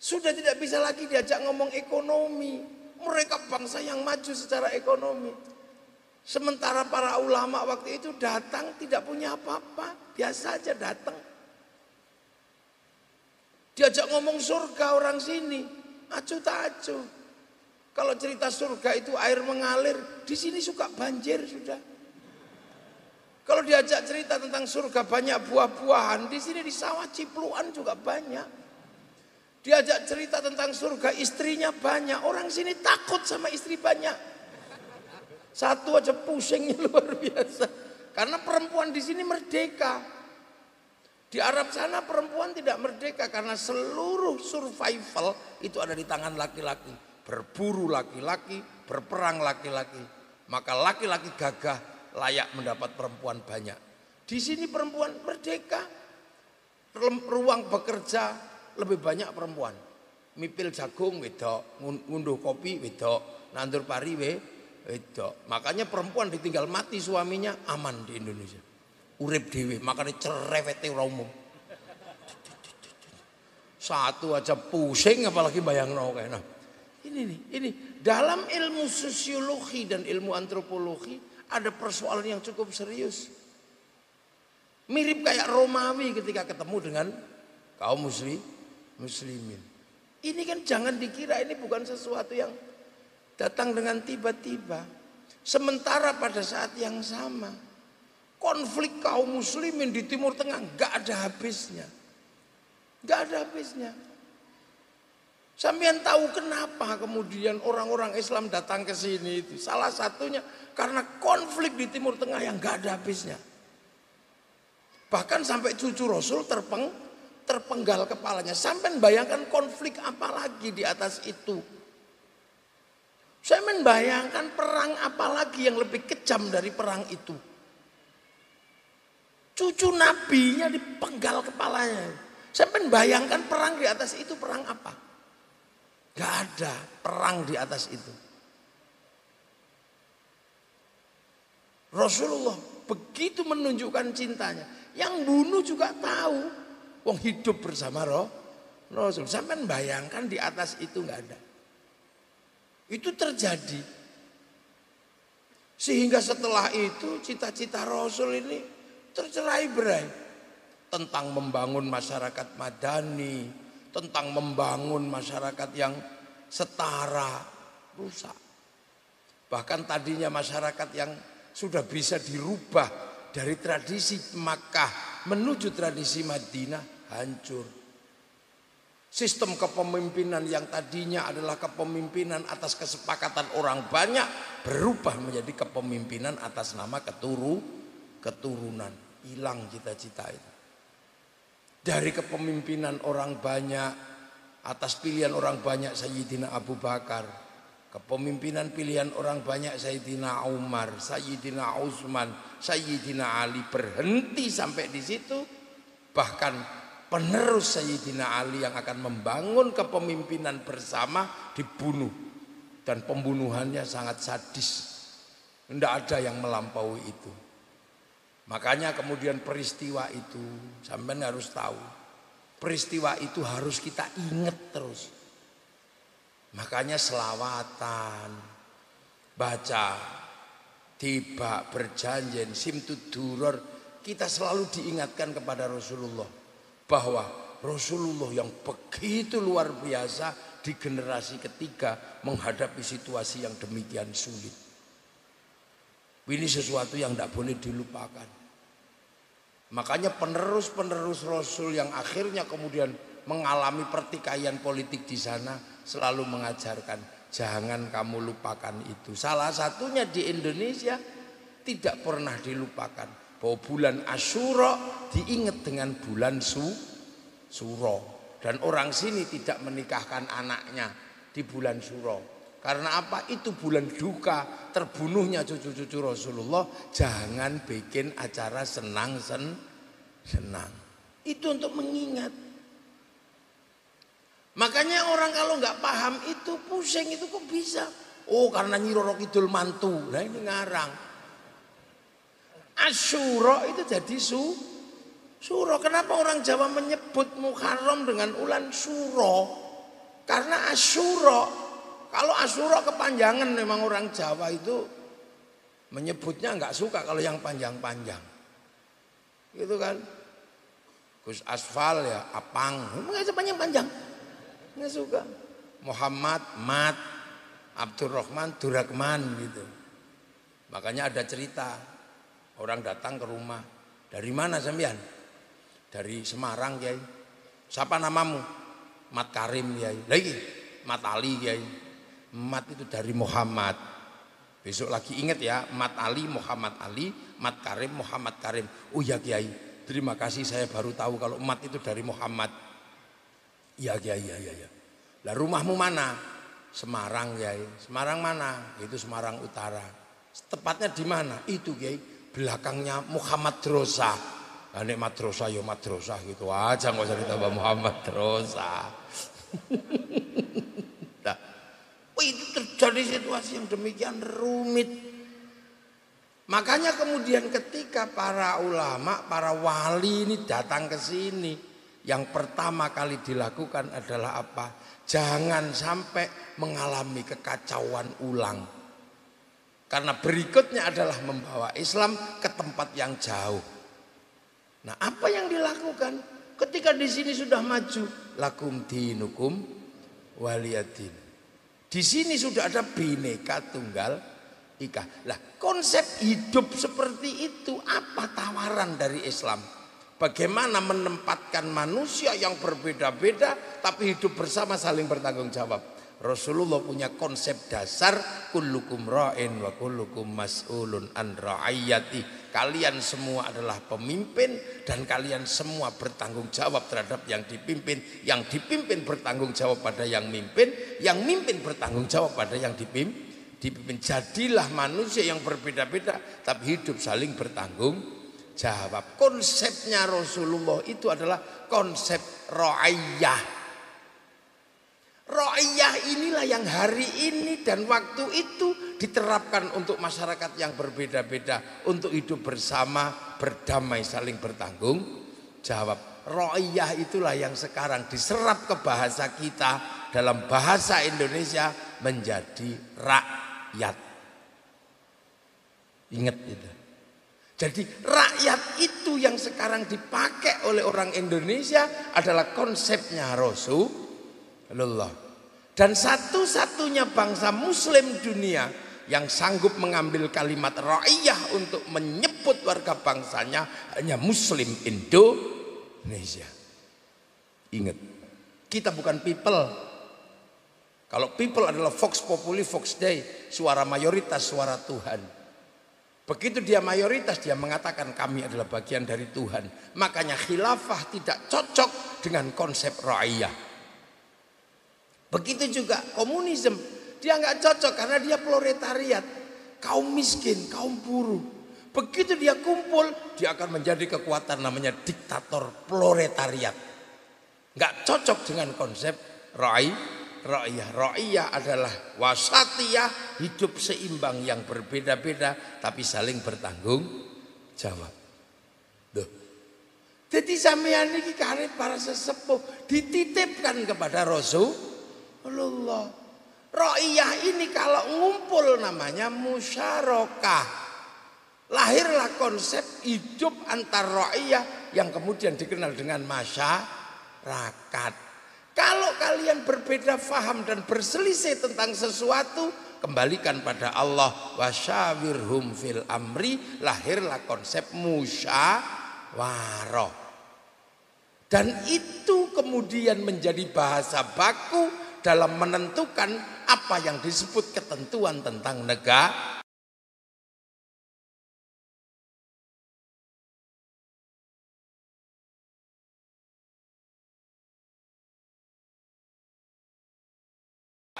Sudah tidak bisa lagi diajak ngomong ekonomi. Mereka bangsa yang maju secara ekonomi. Sementara para ulama waktu itu datang tidak punya apa-apa, biasa aja datang. Diajak ngomong surga orang sini, acuh tak acuh. Kalau cerita surga itu air mengalir, di sini suka banjir sudah. Kalau diajak cerita tentang surga banyak buah-buahan, di sini di sawah cipluan juga banyak. Diajak cerita tentang surga istrinya banyak, orang sini takut sama istri banyak. Satu aja pusingnya luar biasa. Karena perempuan di sini merdeka. Di Arab sana perempuan tidak merdeka karena seluruh survival itu ada di tangan laki-laki. Berburu laki-laki, berperang laki-laki. Maka laki-laki gagah layak mendapat perempuan banyak. Di sini perempuan merdeka. ruang bekerja lebih banyak perempuan. Mipil jagung wedok, ngunduh kopi wedok, nandur pari wedok. Makanya perempuan ditinggal mati suaminya aman di Indonesia. Urip dhewe, makanya cerewete ora umum. Satu aja pusing apalagi bayangno kene. Ini dalam ilmu sosiologi dan ilmu antropologi ada persoalan yang cukup serius. Mirip kayak Romawi ketika ketemu dengan kaum muslimin. Ini kan jangan dikira ini bukan sesuatu yang datang dengan tiba-tiba. Sementara pada saat yang sama konflik kaum muslimin di Timur Tengah nggak ada habisnya. Nggak ada habisnya. Sampeyan tahu kenapa kemudian orang-orang Islam datang ke sini itu? Salah satunya karena konflik di Timur Tengah yang nggak ada habisnya. Bahkan sampai cucu Rasul terpenggal kepalanya. Sampai bayangkan konflik apa lagi di atas itu. Saya membayangkan perang apa lagi yang lebih kejam dari perang itu. Cucu nabinya dipenggal kepalanya. Saya membayangkan perang di atas itu perang apa? Gak ada perang di atas itu. Rasulullah begitu menunjukkan cintanya. Yang bunuh juga tahu. Wong hidup bersama Rasul. Sampai bayangkan di atas itu nggak ada. Itu terjadi. Sehingga setelah itu cita-cita Rasul ini tercerai-berai. Tentang membangun masyarakat madani. Tentang membangun masyarakat yang setara. Rusak. Bahkan tadinya masyarakat yang sudah bisa dirubah dari tradisi Makkah menuju tradisi Madinah hancur. Sistem kepemimpinan yang tadinya adalah kepemimpinan atas kesepakatan orang banyak berubah menjadi kepemimpinan atas nama keturunan. Hilang cita-cita itu. Dari kepemimpinan orang banyak atas pilihan orang banyak Sayyidina Abu Bakar, kepemimpinan pilihan orang banyak Sayyidina Umar, Sayyidina Utsman, Sayyidina Ali berhenti sampai di situ. Bahkan penerus Sayyidina Ali yang akan membangun kepemimpinan bersama dibunuh. Dan pembunuhannya sangat sadis. Tidak ada yang melampaui itu. Makanya kemudian peristiwa itu sampean harus tahu. Peristiwa itu harus kita ingat terus. Makanya selawatan, baca, tiba, berjanjian, simtuduror, kita selalu diingatkan kepada Rasulullah bahwa Rasulullah yang begitu luar biasa di generasi ketiga menghadapi situasi yang demikian sulit. Ini sesuatu yang tidak boleh dilupakan. Makanya penerus-penerus Rasul yang akhirnya kemudian mengalami pertikaian politik di sana selalu mengajarkan jangan kamu lupakan itu. Salah satunya di Indonesia tidak pernah dilupakan bahwa bulan Asyura diingat dengan bulan Suro. Dan orang sini tidak menikahkan anaknya di bulan Suro. Karena apa? Itu bulan duka terbunuhnya cucu-cucu Rasulullah. Jangan bikin acara senang. Itu untuk mengingat. Makanya orang kalau nggak paham itu pusing, itu kok bisa? Oh, karena Nyi Roro Kidul mantu. Nah ini ngarang. Asyura itu jadi Suro. Kenapa orang Jawa menyebut Muharram dengan ulan Suro? Karena Asyura. Kalau Asyura kepanjangan, memang orang Jawa itu menyebutnya nggak suka kalau yang panjang-panjang. Gitu kan? Gus Asfal ya, Apang, nggak panjang-panjang. Nggak suka. Muhammad, Mat, Abdurrahman, Durakman gitu. Makanya ada cerita orang datang ke rumah. Dari mana sampean? Dari Semarang, Kiai. Siapa namamu? Mat Karim, Kiai. Lagi Mat Ali, Kiai. Mat itu dari Muhammad. Besok lagi ingat ya, Mat Ali, Muhammad Ali, Mat Karim, Muhammad Karim. Oh ya Kiai, terima kasih saya baru tahu kalau Mat itu dari Muhammad. Iya Kiai, iya. Lah rumahmu mana? Semarang Kiai. Semarang mana? Itu Semarang Utara. Tepatnya di mana? Itu Kiai, belakangnya Muhammad Drosa. Nek madrasah ya madrasah gitu aja, nggak usah ditambah Muhammad Rosa. Nah, itu terjadi situasi yang demikian rumit. Makanya kemudian ketika para ulama, para wali ini datang ke sini, yang pertama kali dilakukan adalah apa? Jangan sampai mengalami kekacauan ulang. Karena berikutnya adalah membawa Islam ke tempat yang jauh. Nah, apa yang dilakukan ketika di sini sudah maju? Lakum dinukum waliyadin. Di sini sudah ada Bhinneka Tunggal Ika. Lah, konsep hidup seperti itu apa tawaran dari Islam? Bagaimana menempatkan manusia yang berbeda-beda tapi hidup bersama saling bertanggung jawab? Rasulullah punya konsep dasar, kullukum ra'in wa kullukum mas'ulun an ra'iyati. Kalian semua adalah pemimpin dan kalian semua bertanggung jawab terhadap yang dipimpin. Yang dipimpin bertanggung jawab pada yang mimpin, yang mimpin bertanggung jawab pada yang dipimpin. Jadilah manusia yang berbeda-beda tapi hidup saling bertanggung jawab. Konsepnya Rasulullah itu adalah konsep ra'iyah. Ra'iyah inilah yang hari ini dan waktu itu diterapkan untuk masyarakat yang berbeda-beda untuk hidup bersama, berdamai, saling bertanggung jawab. Ra'iyah itulah yang sekarang diserap ke bahasa kita dalam bahasa Indonesia menjadi rakyat. Ingat itu. Jadi rakyat itu yang sekarang dipakai oleh orang Indonesia adalah konsepnya Rasulullah. Dan satu-satunya bangsa muslim dunia yang sanggup mengambil kalimat ra'iyah untuk menyebut warga bangsanya hanya muslim Indonesia. Ingat, kita bukan people. Kalau people adalah vox populi, vox dei, suara mayoritas, suara Tuhan. Begitu dia mayoritas, dia mengatakan kami adalah bagian dari Tuhan. Makanya khilafah tidak cocok dengan konsep ra'iyah. Begitu juga komunisme, dia nggak cocok karena dia proletariat, kaum miskin, kaum buruh. Begitu dia kumpul, dia akan menjadi kekuatan namanya diktator proletariat. Nggak cocok dengan konsep ra'iyah. Ra'iyah adalah wasatiyah, hidup seimbang yang berbeda-beda tapi saling bertanggung jawab. Duh. Jadi sampeyan iki karep para sesepuh dititipkan kepada Rasulullah. Ra'iyah ini kalau ngumpul namanya musyarakah. Lahirlah konsep hidup antar ra'iyah yang kemudian dikenal dengan masyarakat. Kalau kalian berbeda faham dan berselisih tentang sesuatu, kembalikan pada Allah. Wasyawirhum fil amri. Lahirlah konsep musyawarah. Dan itu kemudian menjadi bahasa baku dalam menentukan apa yang disebut ketentuan tentang negara.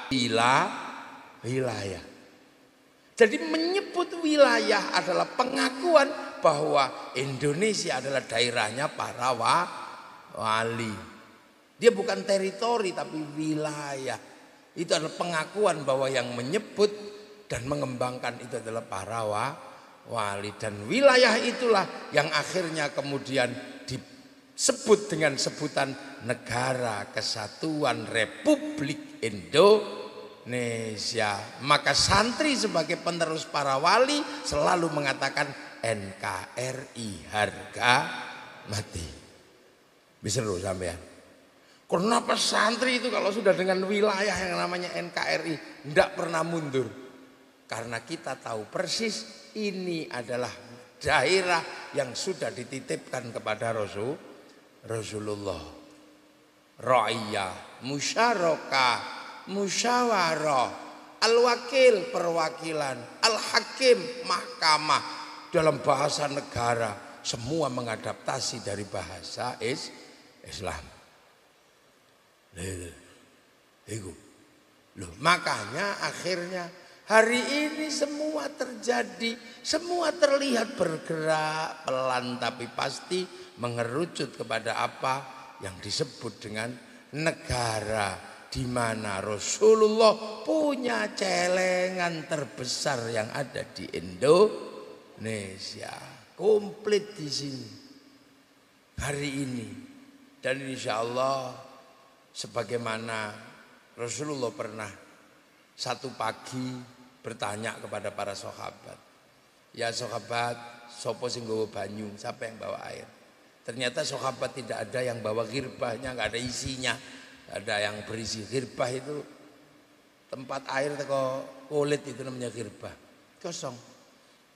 Wilayah. Jadi menyebut wilayah adalah pengakuan bahwa Indonesia adalah daerahnya para wali. Dia bukan teritori tapi wilayah. Itu adalah pengakuan bahwa yang menyebut dan mengembangkan itu adalah para wali. Dan wilayah itulah yang akhirnya kemudian disebut dengan sebutan Negara Kesatuan Republik Indonesia. Maka santri sebagai penerus para wali selalu mengatakan NKRI harga mati. Bisa lu sampean. Kenapa santri itu kalau sudah dengan wilayah yang namanya NKRI tidak pernah mundur? Karena kita tahu persis ini adalah daerah yang sudah dititipkan kepada Rasulullah. Ra'iyah, musyarakah, musyawarah, al-wakil perwakilan, al-hakim mahkamah. Dalam bahasa negara semua mengadaptasi dari bahasa Islam. Loh, makanya akhirnya Hari ini semua terjadi, semua terlihat bergerak pelan tapi pasti mengerucut kepada apa yang disebut dengan negara di mana Rasulullah punya celengan terbesar yang ada di Indonesia. Komplit di sini hari ini. Dan insya Allah sebagaimana Rasulullah pernah satu pagi bertanya kepada para sahabat, ya sahabat, sopo sing nggawa banyu, siapa yang bawa air? Ternyata sahabat tidak ada yang bawa girbahnya, nggak ada isinya, nggak ada yang berisi. Girbah itu tempat air teko kulit, itu namanya girbah, kosong.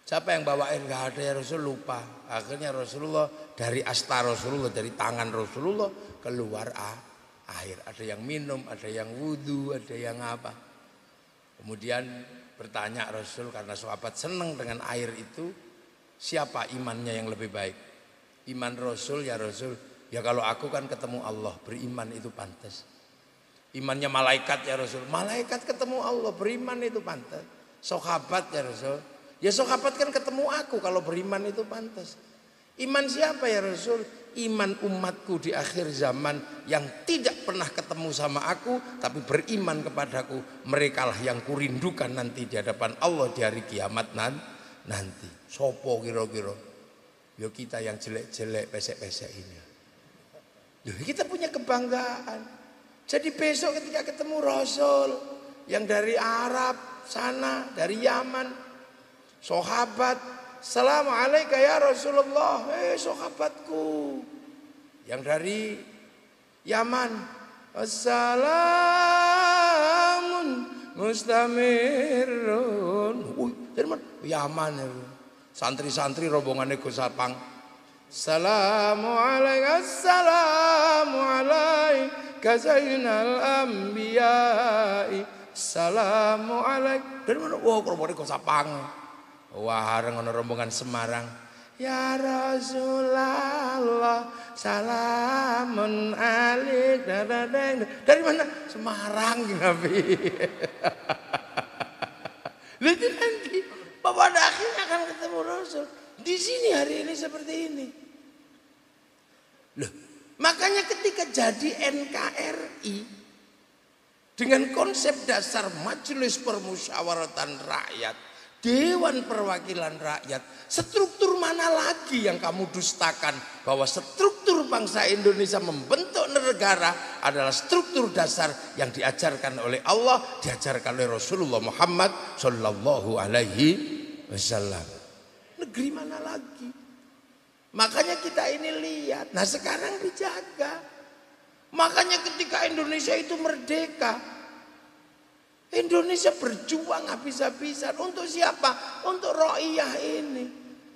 Siapa yang bawa air? Nggak ada, ya Rasul, lupa. Akhirnya Rasulullah dari asta Rasulullah, dari tangan Rasulullah keluar air. Ada yang minum, ada yang wudhu, ada yang apa. Kemudian bertanya Rasul, karena sahabat senang dengan air itu, siapa imannya yang lebih baik? Iman Rasul, ya Rasul, ya kalau aku kan ketemu Allah, beriman itu pantas. Imannya malaikat, ya Rasul, malaikat ketemu Allah, beriman itu pantas. Sahabat, ya Rasul, ya sahabat kan ketemu aku, kalau beriman itu pantas. Iman siapa, ya Rasul? Iman umatku di akhir zaman yang tidak pernah ketemu sama aku tapi beriman kepadaku. Merekalah yang kurindukan nanti di hadapan Allah di hari kiamat nanti. Sopo kira-kira? Ya kita yang jelek-jelek, pesek-pesek ini. Ya kita punya kebanggaan. Jadi besok ketika ketemu Rasul yang dari Arab sana, dari Yaman, sahabat, Assalamualaikum ya Rasulullah. Sahabatku yang dari Yaman, Assalamun mustamirun. Dari mana? Yaman ya. Santri-santri rombongannya Gus Sapang. Assalamualaikum, assalamualaikum sayyidinal anbiya'i. Assalamualaikum. Dari mana? Oh, rombongannya Gus Sapang. Wah, ada rombongan Semarang. Ya Rasulullah, salamun alik. Dari mana? Semarang, Nabi. Lihat nanti, pada akhirnya akan ketemu Rasul. Di sini hari ini seperti ini. Loh, makanya ketika jadi NKRI dengan konsep dasar Majelis Permusyawaratan Rakyat, Dewan Perwakilan Rakyat, struktur mana lagi yang kamu dustakan? Bahwa struktur bangsa Indonesia membentuk negara adalah struktur dasar yang diajarkan oleh Allah, diajarkan oleh Rasulullah Muhammad Sallallahu Alaihi Wasallam. Negeri mana lagi? Makanya kita ini lihat, nah sekarang dijaga. Makanya ketika Indonesia itu merdeka, Indonesia berjuang habis-habisan untuk siapa? Untuk ro'iyah ini.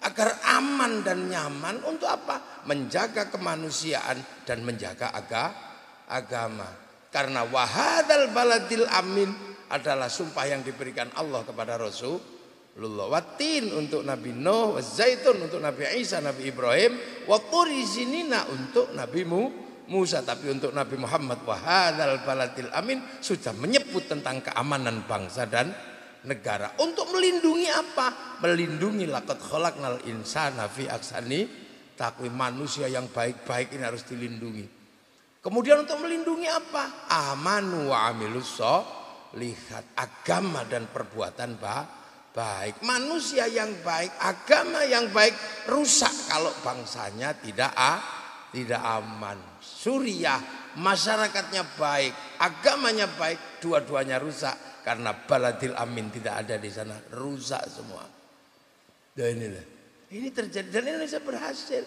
Agar aman dan nyaman untuk apa? Menjaga kemanusiaan dan menjaga agama. Karena wahadal baladil amin adalah sumpah yang diberikan Allah kepada Rasulullah. Watin untuk Nabi Nuh, wazaitun untuk Nabi Isa, Nabi Ibrahim, wa turi sinina untuk Nabi Musa. Tapi untuk Nabi Muhammad wahadal baladil amin sudah menyebut tentang keamanan bangsa dan negara. Untuk melindungi apa? Melindungi laqad khalaqnal insana fi ahsani taqwim. Manusia yang baik-baik ini harus dilindungi. Kemudian untuk melindungi apa? Amanu wa amilus sholihat. Agama dan perbuatan baik. Manusia yang baik, agama yang baik rusak kalau bangsanya tidak aman. Suriah, masyarakatnya baik, agamanya baik, dua-duanya rusak karena baladil amin tidak ada di sana, rusak semua. Dan inilah, ini terjadi dan Indonesia berhasil.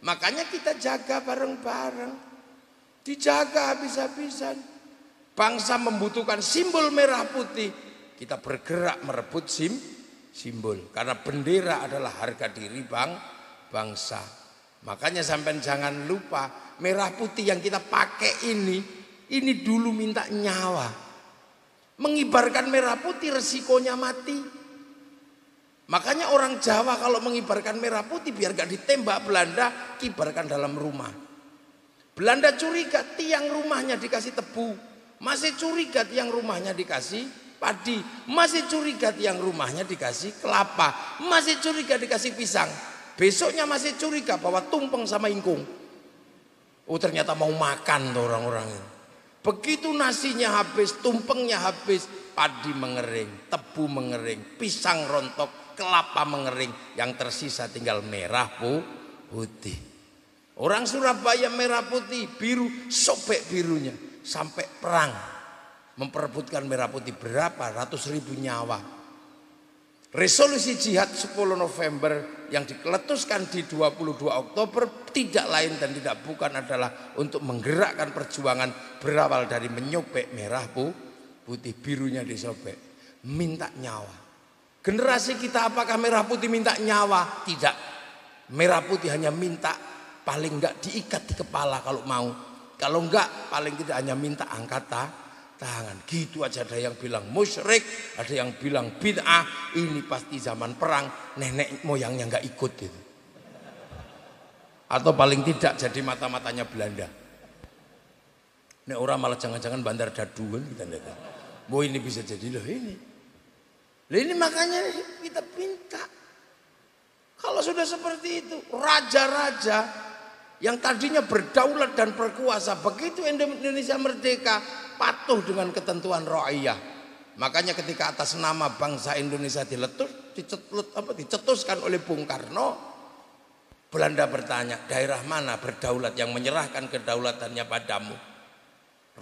Makanya kita jaga bareng-bareng, dijaga habis-habisan. Bangsa membutuhkan simbol merah putih, kita bergerak merebut simbol karena bendera adalah harga diri bangsa. Makanya sampai jangan lupa, merah putih yang kita pakai ini dulu minta nyawa. Mengibarkan merah putih resikonya mati. Makanya orang Jawa kalau mengibarkan merah putih biar gak ditembak Belanda, kibarkan dalam rumah. Belanda curiga tiang rumahnya dikasih tebu, masih curiga tiang rumahnya dikasih padi, masih curiga tiang rumahnya dikasih kelapa, masih curiga dikasih pisang. Besoknya masih curiga bahwa tumpeng sama ingkung. Oh ternyata mau makan tuh orang-orang ini. Begitu nasinya habis, tumpengnya habis, padi mengering, tebu mengering, pisang rontok, kelapa mengering, yang tersisa tinggal merah putih. Orang Surabaya merah putih, biru, sobek birunya sampai perang memperebutkan merah putih berapa ratus ribu nyawa. Resolusi jihad 10 November yang dikeletuskan di 22 Oktober tidak lain dan tidak bukan adalah untuk menggerakkan perjuangan berawal dari menyobek merah putih, birunya disobek, minta nyawa. Generasi kita apakah merah putih minta nyawa? Tidak. Merah putih hanya minta paling enggak diikat di kepala kalau mau. Kalau enggak paling tidak hanya minta angkat tangan. Gitu aja, ada yang bilang musyrik, ada yang bilang bid'ah. Ini pasti zaman perang, nenek moyangnya enggak ikut gitu. Atau paling tidak jadi mata-matanya Belanda. Nek orang malah jangan-jangan bandar daduan kita lihat. Boh ini bisa jadi loh ini. Loh ini makanya kita minta. Kalau sudah seperti itu, raja-raja yang tadinya berdaulat dan berkuasa, begitu Indonesia merdeka patuh dengan ketentuan ra'iyah. Makanya ketika atas nama bangsa Indonesia dicetuskan oleh Bung Karno, Belanda bertanya, daerah mana berdaulat yang menyerahkan kedaulatannya padamu?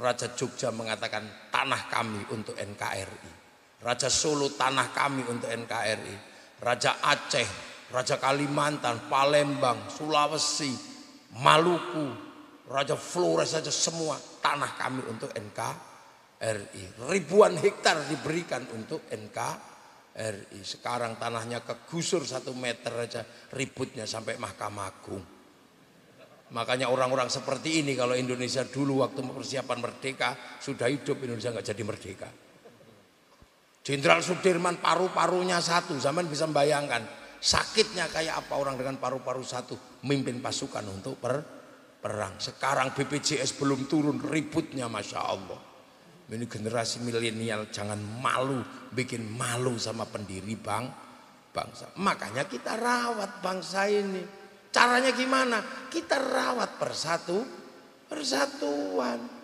Raja Jogja mengatakan, tanah kami untuk NKRI. Raja Solo, tanah kami untuk NKRI. Raja Aceh, Raja Kalimantan, Palembang, Sulawesi, Maluku, Raja Flores saja semua tanah kami untuk NKRI. Ribuan hektar diberikan untuk NKRI. Sekarang tanahnya kegusur 1 meter aja, ributnya sampai Mahkamah Agung. Makanya orang-orang seperti ini kalau Indonesia dulu waktu persiapan merdeka sudah hidup, Indonesia nggak jadi merdeka. Jenderal Sudirman paru-parunya 1, zaman bisa membayangkan sakitnya kayak apa orang dengan paru-paru 1 memimpin pasukan untuk perang. Sekarang BPJS belum turun, ributnya Masya Allah. Ini generasi milenial jangan malu, bikin malu sama pendiri bangsa. Makanya kita rawat bangsa ini. Caranya gimana? Kita rawat persatuan.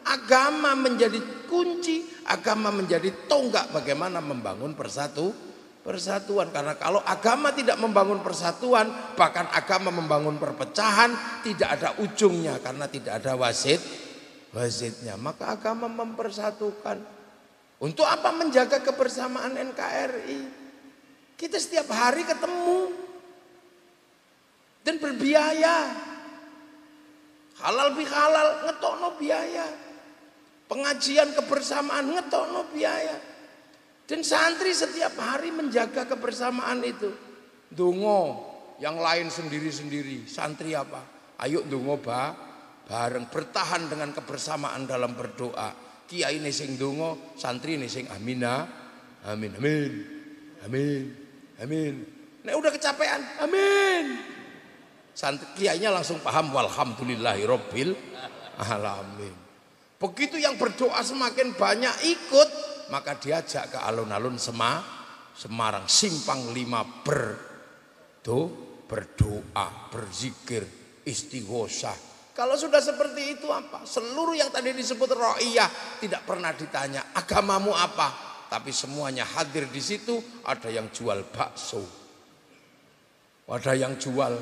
Agama menjadi kunci, agama menjadi tonggak bagaimana membangun persatuan. Karena kalau agama tidak membangun persatuan, bahkan agama membangun perpecahan, tidak ada ujungnya karena tidak ada wasitnya. Maka agama mempersatukan. Untuk apa menjaga kebersamaan NKRI? Kita setiap hari ketemu dan berbiaya. Halal bihalal ngetokno biaya. Pengajian kebersamaan ngetokno biaya. Dan santri setiap hari menjaga kebersamaan itu. Dongo, yang lain sendiri-sendiri. Santri apa? Ayo dongo bareng, bertahan dengan kebersamaan dalam berdoa. Kiai ini sing dongo, santri ini sing amina. Amin, amin, amin, amin. Nek udah kecapean, amin. Santri kiainya langsung paham, walhamdulillahirabbil alamin. Begitu yang berdoa semakin banyak ikut, maka diajak ke alun-alun Semarang, Simpang 5 berdoa, berzikir, istighosah. Kalau sudah seperti itu apa? Seluruh yang tadi disebut ra'iyah tidak pernah ditanya agamamu apa, tapi semuanya hadir di situ. Ada yang jual bakso, ada yang jual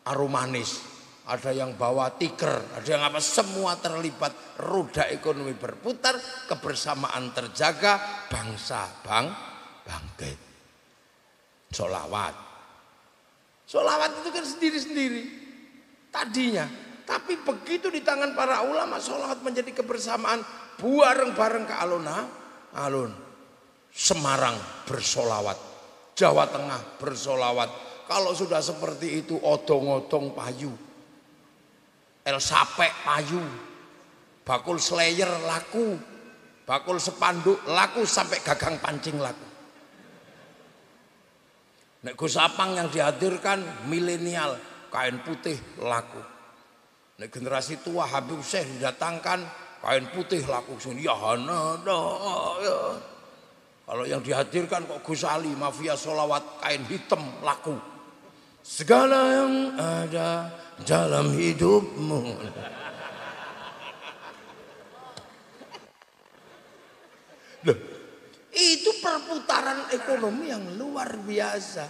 aromanis, ada yang bawa tiker, ada yang apa, semua terlibat, roda ekonomi berputar, kebersamaan terjaga, bangsa bangkit. Sholawat itu kan sendiri-sendiri tadinya, tapi begitu di tangan para ulama, sholawat menjadi kebersamaan, bareng-bareng ke alun-alun. Semarang bersolawat, Jawa Tengah bersolawat. Kalau sudah seperti itu, odong-odong payu, El Sapek payu, bakul slayer laku, bakul sepanduk laku, sampai gagang pancing laku. Nek Gus Apang yang dihadirkan milenial, kain putih laku. Nek generasi tua Habib Syekh didatangkan, kain putih laku. Ya. Kalau yang dihadirkan kok Gus Ali, mafia sholawat kain hitam laku. Segala yang ada dalam hidupmu. Loh, itu perputaran ekonomi yang luar biasa.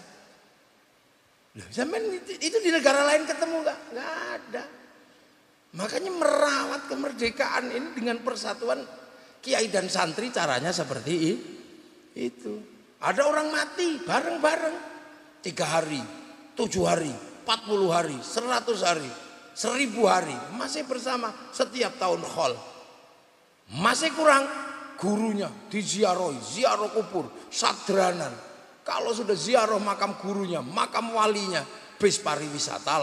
Loh, zaman itu di negara lain ketemu nggak? Nggak ada. Makanya merawat kemerdekaan ini dengan persatuan kiai dan santri caranya seperti itu. Ada orang mati bareng-bareng 3 hari, 7 hari, 40 hari, 100 hari, 1000 hari masih bersama setiap tahun khol. Masih kurang gurunya diziarahi, ziarah kubur, sadranan. Kalau sudah ziarah makam gurunya, makam walinya, bis pariwisata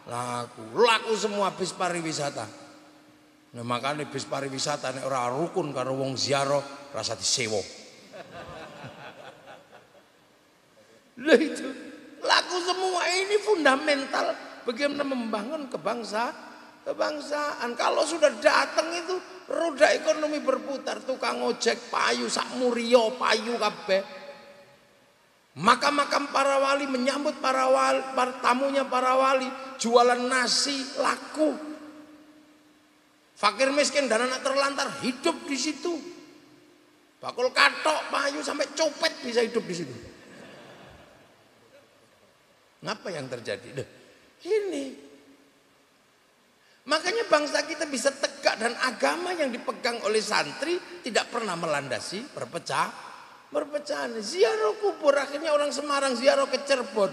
laku semua bis pariwisata. Nah makanya bis pariwisata nek ora rukun karo wong ziarah rasa disewa. Lah itu laku semua, ini fundamental bagaimana membangun kebangsaan. Kalau sudah datang itu roda ekonomi berputar, tukang ojek payu sak murio payu kabeh. Makam-makam para wali menyambut para tamunya para wali, jualan nasi laku. Fakir miskin dan anak terlantar hidup di situ. Bakul katok payu sampai copet bisa hidup di situ. Ngapa yang terjadi? Duh, ini. Makanya bangsa kita bisa tegak dan agama yang dipegang oleh santri tidak pernah melandasi perpecahan. Ziarah kubur, akhirnya orang Semarang ziarah ke Cirebon.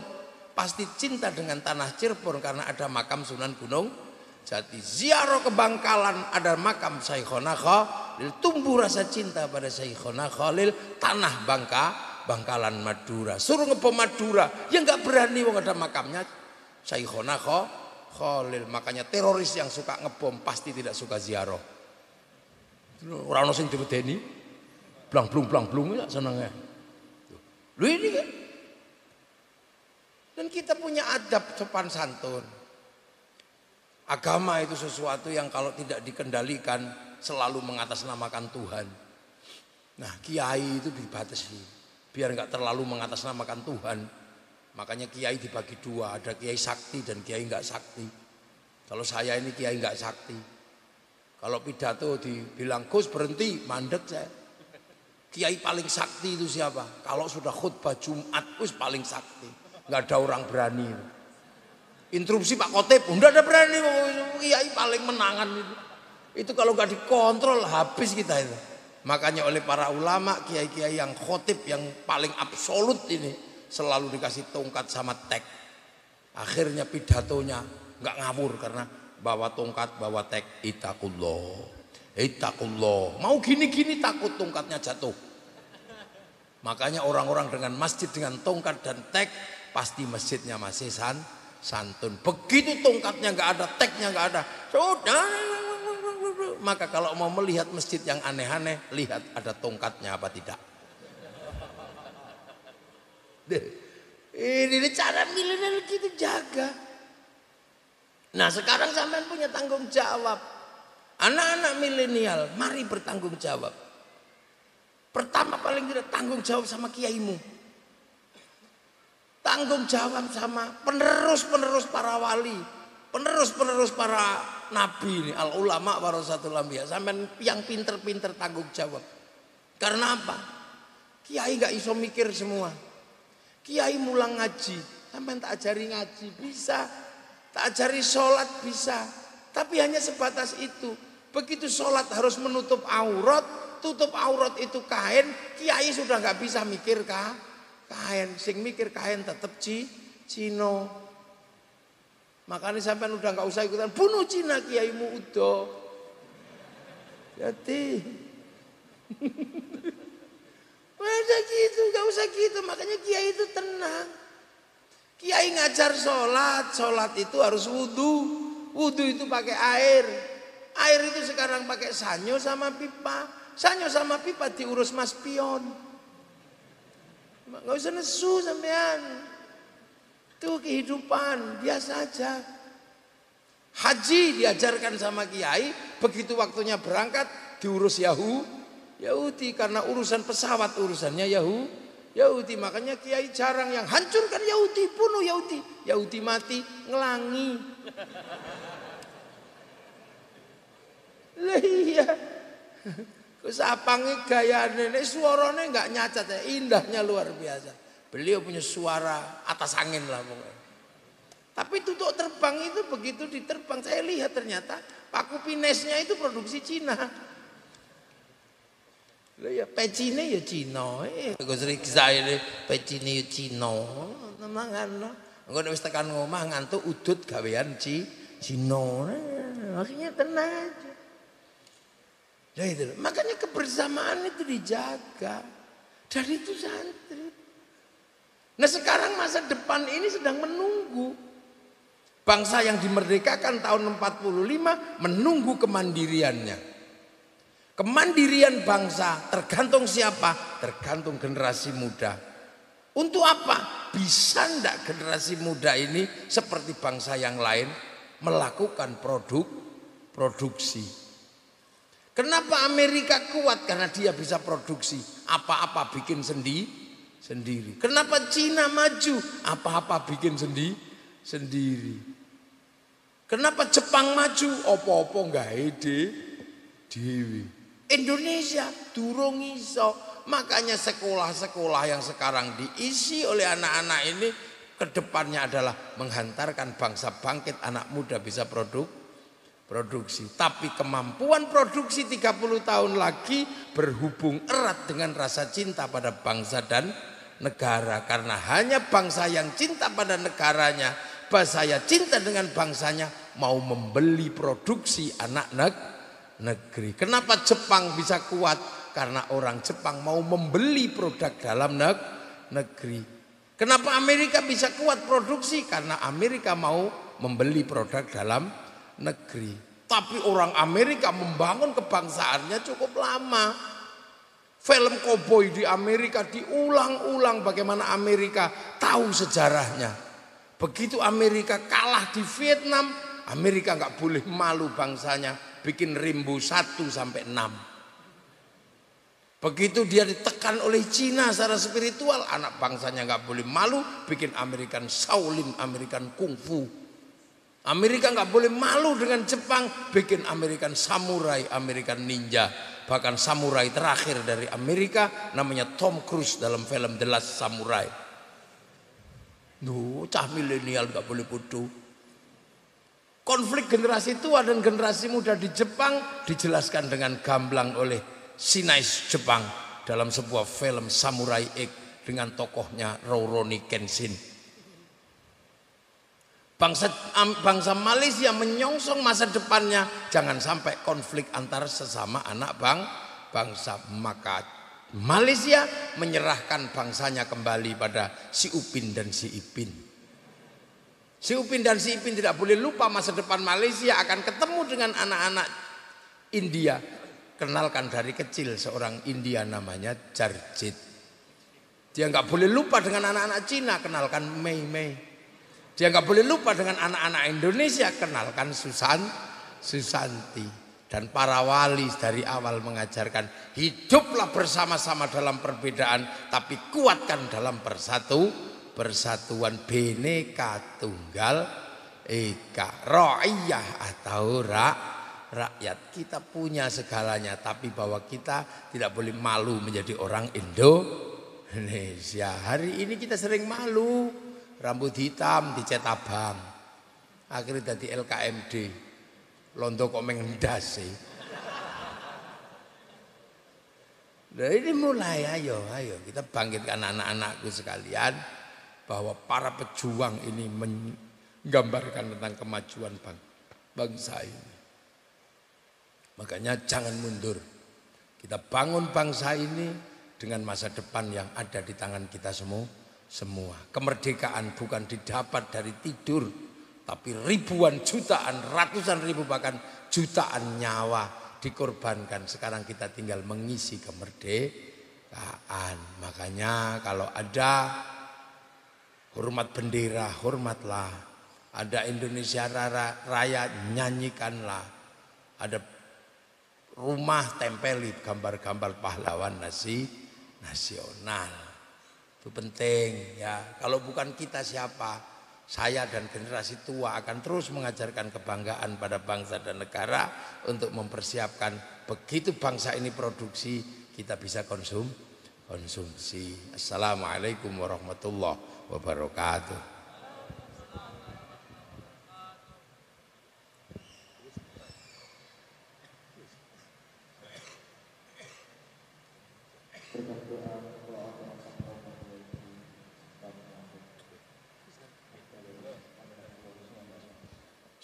Pasti cinta dengan tanah Cirebon karena ada makam Sunan Gunung Jati. Ziarah ke Bangkalan, ada makam Syekhona Khalil. Tumbuh rasa cinta pada Syekhona Khalil, tanah Bangkalan Madura. Suruh ngebom Madura, ya nggak berani wong ada makamnya Syekhona Khalil. Makanya teroris yang suka ngebom pasti tidak suka ziarah. Ora ono sing diwedeni, blang-blung ya senenge. Lho ini kan. Dan kita punya adab sopan santun. Agama itu sesuatu yang kalau tidak dikendalikan selalu mengatasnamakan Tuhan. Nah, kiai itu dibatasi biar nggak terlalu mengatasnamakan Tuhan. Makanya kiai dibagi 2, ada kiai sakti dan kiai nggak sakti. Kalau saya ini kiai nggak sakti. Kalau pidato dibilang Gus berhenti, mandek saya. Kiai paling sakti itu siapa? Kalau sudah khutbah Jumat, Gus paling sakti. Nggak ada orang berani. Interupsi Pak Khotib, enggak ada berani. Kiai paling menangan itu. Itu kalau nggak dikontrol habis kita itu. Makanya oleh para ulama, kiai-kiai yang khotib yang paling absolut ini selalu dikasih tongkat sama tek. Akhirnya pidatonya nggak ngawur karena bawa tongkat, bawa tek. Ittaqullah. Mau gini-gini takut tongkatnya jatuh. Makanya orang-orang dengan masjid dengan tongkat dan tek pasti masjidnya masih santun. Begitu tongkatnya nggak ada, teknya nggak ada, sudah. Maka kalau mau melihat masjid yang aneh-aneh, lihat ada tongkatnya apa tidak. Ini cara milenial gitu jaga. Nah sekarang sampean punya tanggung jawab. Anak-anak milenial, mari bertanggung jawab. Pertama paling tidak tanggung jawab sama kiaimu. Tanggung jawab sama penerus-penerus para wali. Penerus-penerus para nabi ini, al ulama warasatul anbiya. Sampean yang pinter-pinter tanggung jawab. Karena apa? Kiai gak iso mikir semua. Kiai mulang ngaji, sampean tak ajari ngaji bisa, tak ajari sholat bisa, tapi hanya sebatas itu. Begitu sholat harus menutup aurat, tutup aurat itu kain, kiai sudah gak bisa mikir kain, sing mikir kain tetap Cino. Makanya sampean udah nggak usah ikutan bunuh Cina, kiaimu udah. Jadi, masa gitu, nggak usah gitu. Makanya kiai itu tenang. Kiai ngajar sholat itu harus wudhu itu pakai air. Air itu sekarang pakai sanyo sama pipa. Sanyo sama pipa diurus Mas Pion. Nggak usah nesu sampean. Itu kehidupan biasa aja. Haji diajarkan sama kiai, begitu waktunya berangkat diurus Yahudi karena urusan pesawat urusannya Yahudi. Makanya kiai jarang yang hancurkan Yahudi, bunuh Yahudi. Yahudi mati ngelangi. Lah iya. Kesapangi gayane nek suarane enggak nyacat ya, indahnya luar biasa. Beliau punya suara atas angin lah pokoknya. Tapi tutuk terbang itu begitu diterbang saya lihat ternyata paku pinesnya itu produksi Cina. Lah ya pecine ya Cina. Gus Riksa ini pecine ya Cina. Mangan. Engko nek wis tekan omah ngantuk udut gawean Cina. Akhirnya tenang aja. Nah itu, makanya kebersamaan itu dijaga dari itu santri. Nah sekarang masa depan ini sedang menunggu. Bangsa yang dimerdekakan tahun 45 menunggu kemandiriannya. Kemandirian bangsa tergantung siapa? Tergantung generasi muda. Untuk apa? Bisa enggak generasi muda ini seperti bangsa yang lain melakukan produksi? Kenapa Amerika kuat? Karena dia bisa produksi. Apa-apa bikin sendiri. Kenapa Cina maju? Apa-apa bikin sendiri. Kenapa Jepang maju? Opo-opo gawe dewi. Indonesia durung iso. Makanya sekolah-sekolah yang sekarang diisi oleh anak-anak ini kedepannya adalah menghantarkan bangsa bangkit, anak muda bisa produksi. Tapi kemampuan produksi 30 tahun lagi berhubung erat dengan rasa cinta pada bangsa dan negara. Karena hanya bangsa yang cinta pada negaranya, saya cinta dengan bangsanya, mau membeli produksi anak negeri. Kenapa Jepang bisa kuat? Karena orang Jepang mau membeli produk dalam negeri. Kenapa Amerika bisa kuat produksi? Karena Amerika mau membeli produk dalam negeri. Tapi orang Amerika membangun kebangsaannya cukup lama. Film koboi di Amerika diulang-ulang bagaimana Amerika tahu sejarahnya. Begitu Amerika kalah di Vietnam, Amerika nggak boleh malu bangsanya bikin rimbu 1 sampai 6. Begitu dia ditekan oleh Cina secara spiritual, anak bangsanya nggak boleh malu bikin American Shaolin, American Kungfu. Amerika nggak boleh malu dengan Jepang, bikin American Samurai, American Ninja. Bahkan samurai terakhir dari Amerika namanya Tom Cruise dalam film The Last Samurai. Cah milenial nggak boleh bodoh. Konflik generasi tua dan generasi muda di Jepang dijelaskan dengan gamblang oleh Shinai Jepang dalam sebuah film Samurai X dengan tokohnya Rurouni Kenshin. Bangsa Malaysia menyongsong masa depannya, jangan sampai konflik antar sesama anak bangsa. Maka Malaysia menyerahkan bangsanya kembali pada si Upin dan si Ipin. Si Upin dan si Ipin tidak boleh lupa masa depan Malaysia akan ketemu dengan anak-anak India. Kenalkan dari kecil seorang India namanya Jarjit. Dia nggak boleh lupa dengan anak-anak Cina, kenalkan Mei Mei. Dia nggak boleh lupa dengan anak-anak Indonesia, kenalkan Susanti. Dan para wali dari awal mengajarkan hiduplah bersama-sama dalam perbedaan, tapi kuatkan dalam persatuan. Bhinneka Tunggal Ika, ra'iyah atau rakyat. Kita punya segalanya, tapi bahwa kita tidak boleh malu menjadi orang Indonesia. Hari ini kita sering malu, rambut hitam dicat abang, akhirnya jadi LKMD, londo kok mengendas sih. Nah ini mulai, ayo kita bangkitkan anak-anakku sekalian, bahwa para pejuang ini menggambarkan tentang kemajuan bangsa ini. Makanya jangan mundur. Kita bangun bangsa ini dengan masa depan yang ada di tangan kita semua. Kemerdekaan bukan didapat dari tidur, tapi ribuan, jutaan, ratusan ribu, bahkan jutaan nyawa dikorbankan. Sekarang kita tinggal mengisi kemerdekaan. Makanya kalau ada hormat bendera, hormatlah. Ada Indonesia Raya, nyanyikanlah. Ada rumah tempeli gambar-gambar pahlawan nasional. Itu penting ya. Kalau bukan kita siapa? Saya dan generasi tua akan terus mengajarkan kebanggaan pada bangsa dan negara untuk mempersiapkan begitu bangsa ini produksi, kita bisa konsumsi. Assalamualaikum warahmatullahi wabarakatuh.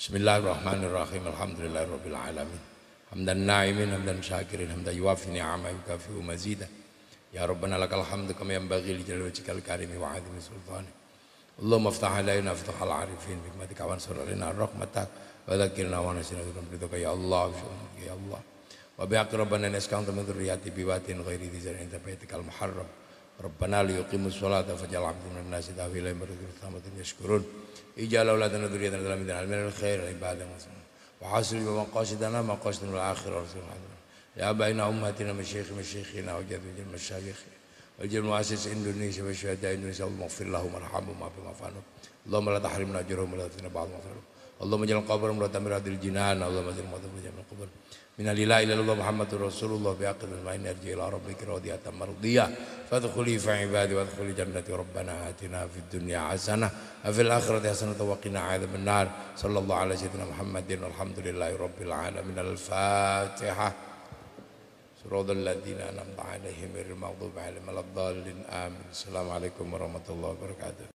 Bismillahirrahmanirrahim. Alhamdulillahirabbil alamin. Hamdan na'imin, hamdan syakirin, hamdan yuwafi ni'amahu yukafi'u mazida. Ya Rabbana lakal hamdu kama yanbaghi li jalali wajhikal karimi wa 'azimi sultanik. Allahumma iftah alaina iftahal arifin bi hikmatika wa ansur alaina rahmatak wa dzakkirna wa nasina ridha ya Allah ya Allah. Wa bi haqqi rabbana naskantu min dzurriyyati biwatin ghairi dzarrin tabaitikal muharram. Rabbana liyuqimus sholata faj'al 'abdan minan nasi tahwila marzuqatan yashkurun. Ij'al auladana dzurriyyatan dalam min al khair ibadah wa hasri wa maqasidana maqasidul akhirah rasulullah. Ya baina ummatina masyayikhina wa jadul masyayikh wa jil muassis Indonesia wa syuhada Indonesia Allahumma ighfir lahum warhamhum wa bi mafanu. Allahumma la tahrimna ajrahum wa la tafina ba'd mafanu. Allahumma jal qabrahum la tamiradil jinan. Allahumma jal madhum jamil qabr. Minna lillahi ilallah Muhammadur Rasulullah biaqidil ma'in arji ila rabbika radiyatan mardiyah fadkhuli fi ibadi wadkhuli jannati rabbana atina fid dunya hasanah wa fil akhirati hasanah wa qina adzaban nar sallallahu alaihi sayyidina Muhammadin walhamdulillahi rabbil alamin. Al-Fatihah. Suratul ladzina an'amta alaihim ghairil maghdubi alaihim waladdallin. Amin. Assalamualaikum warahmatullahi wabarakatuh.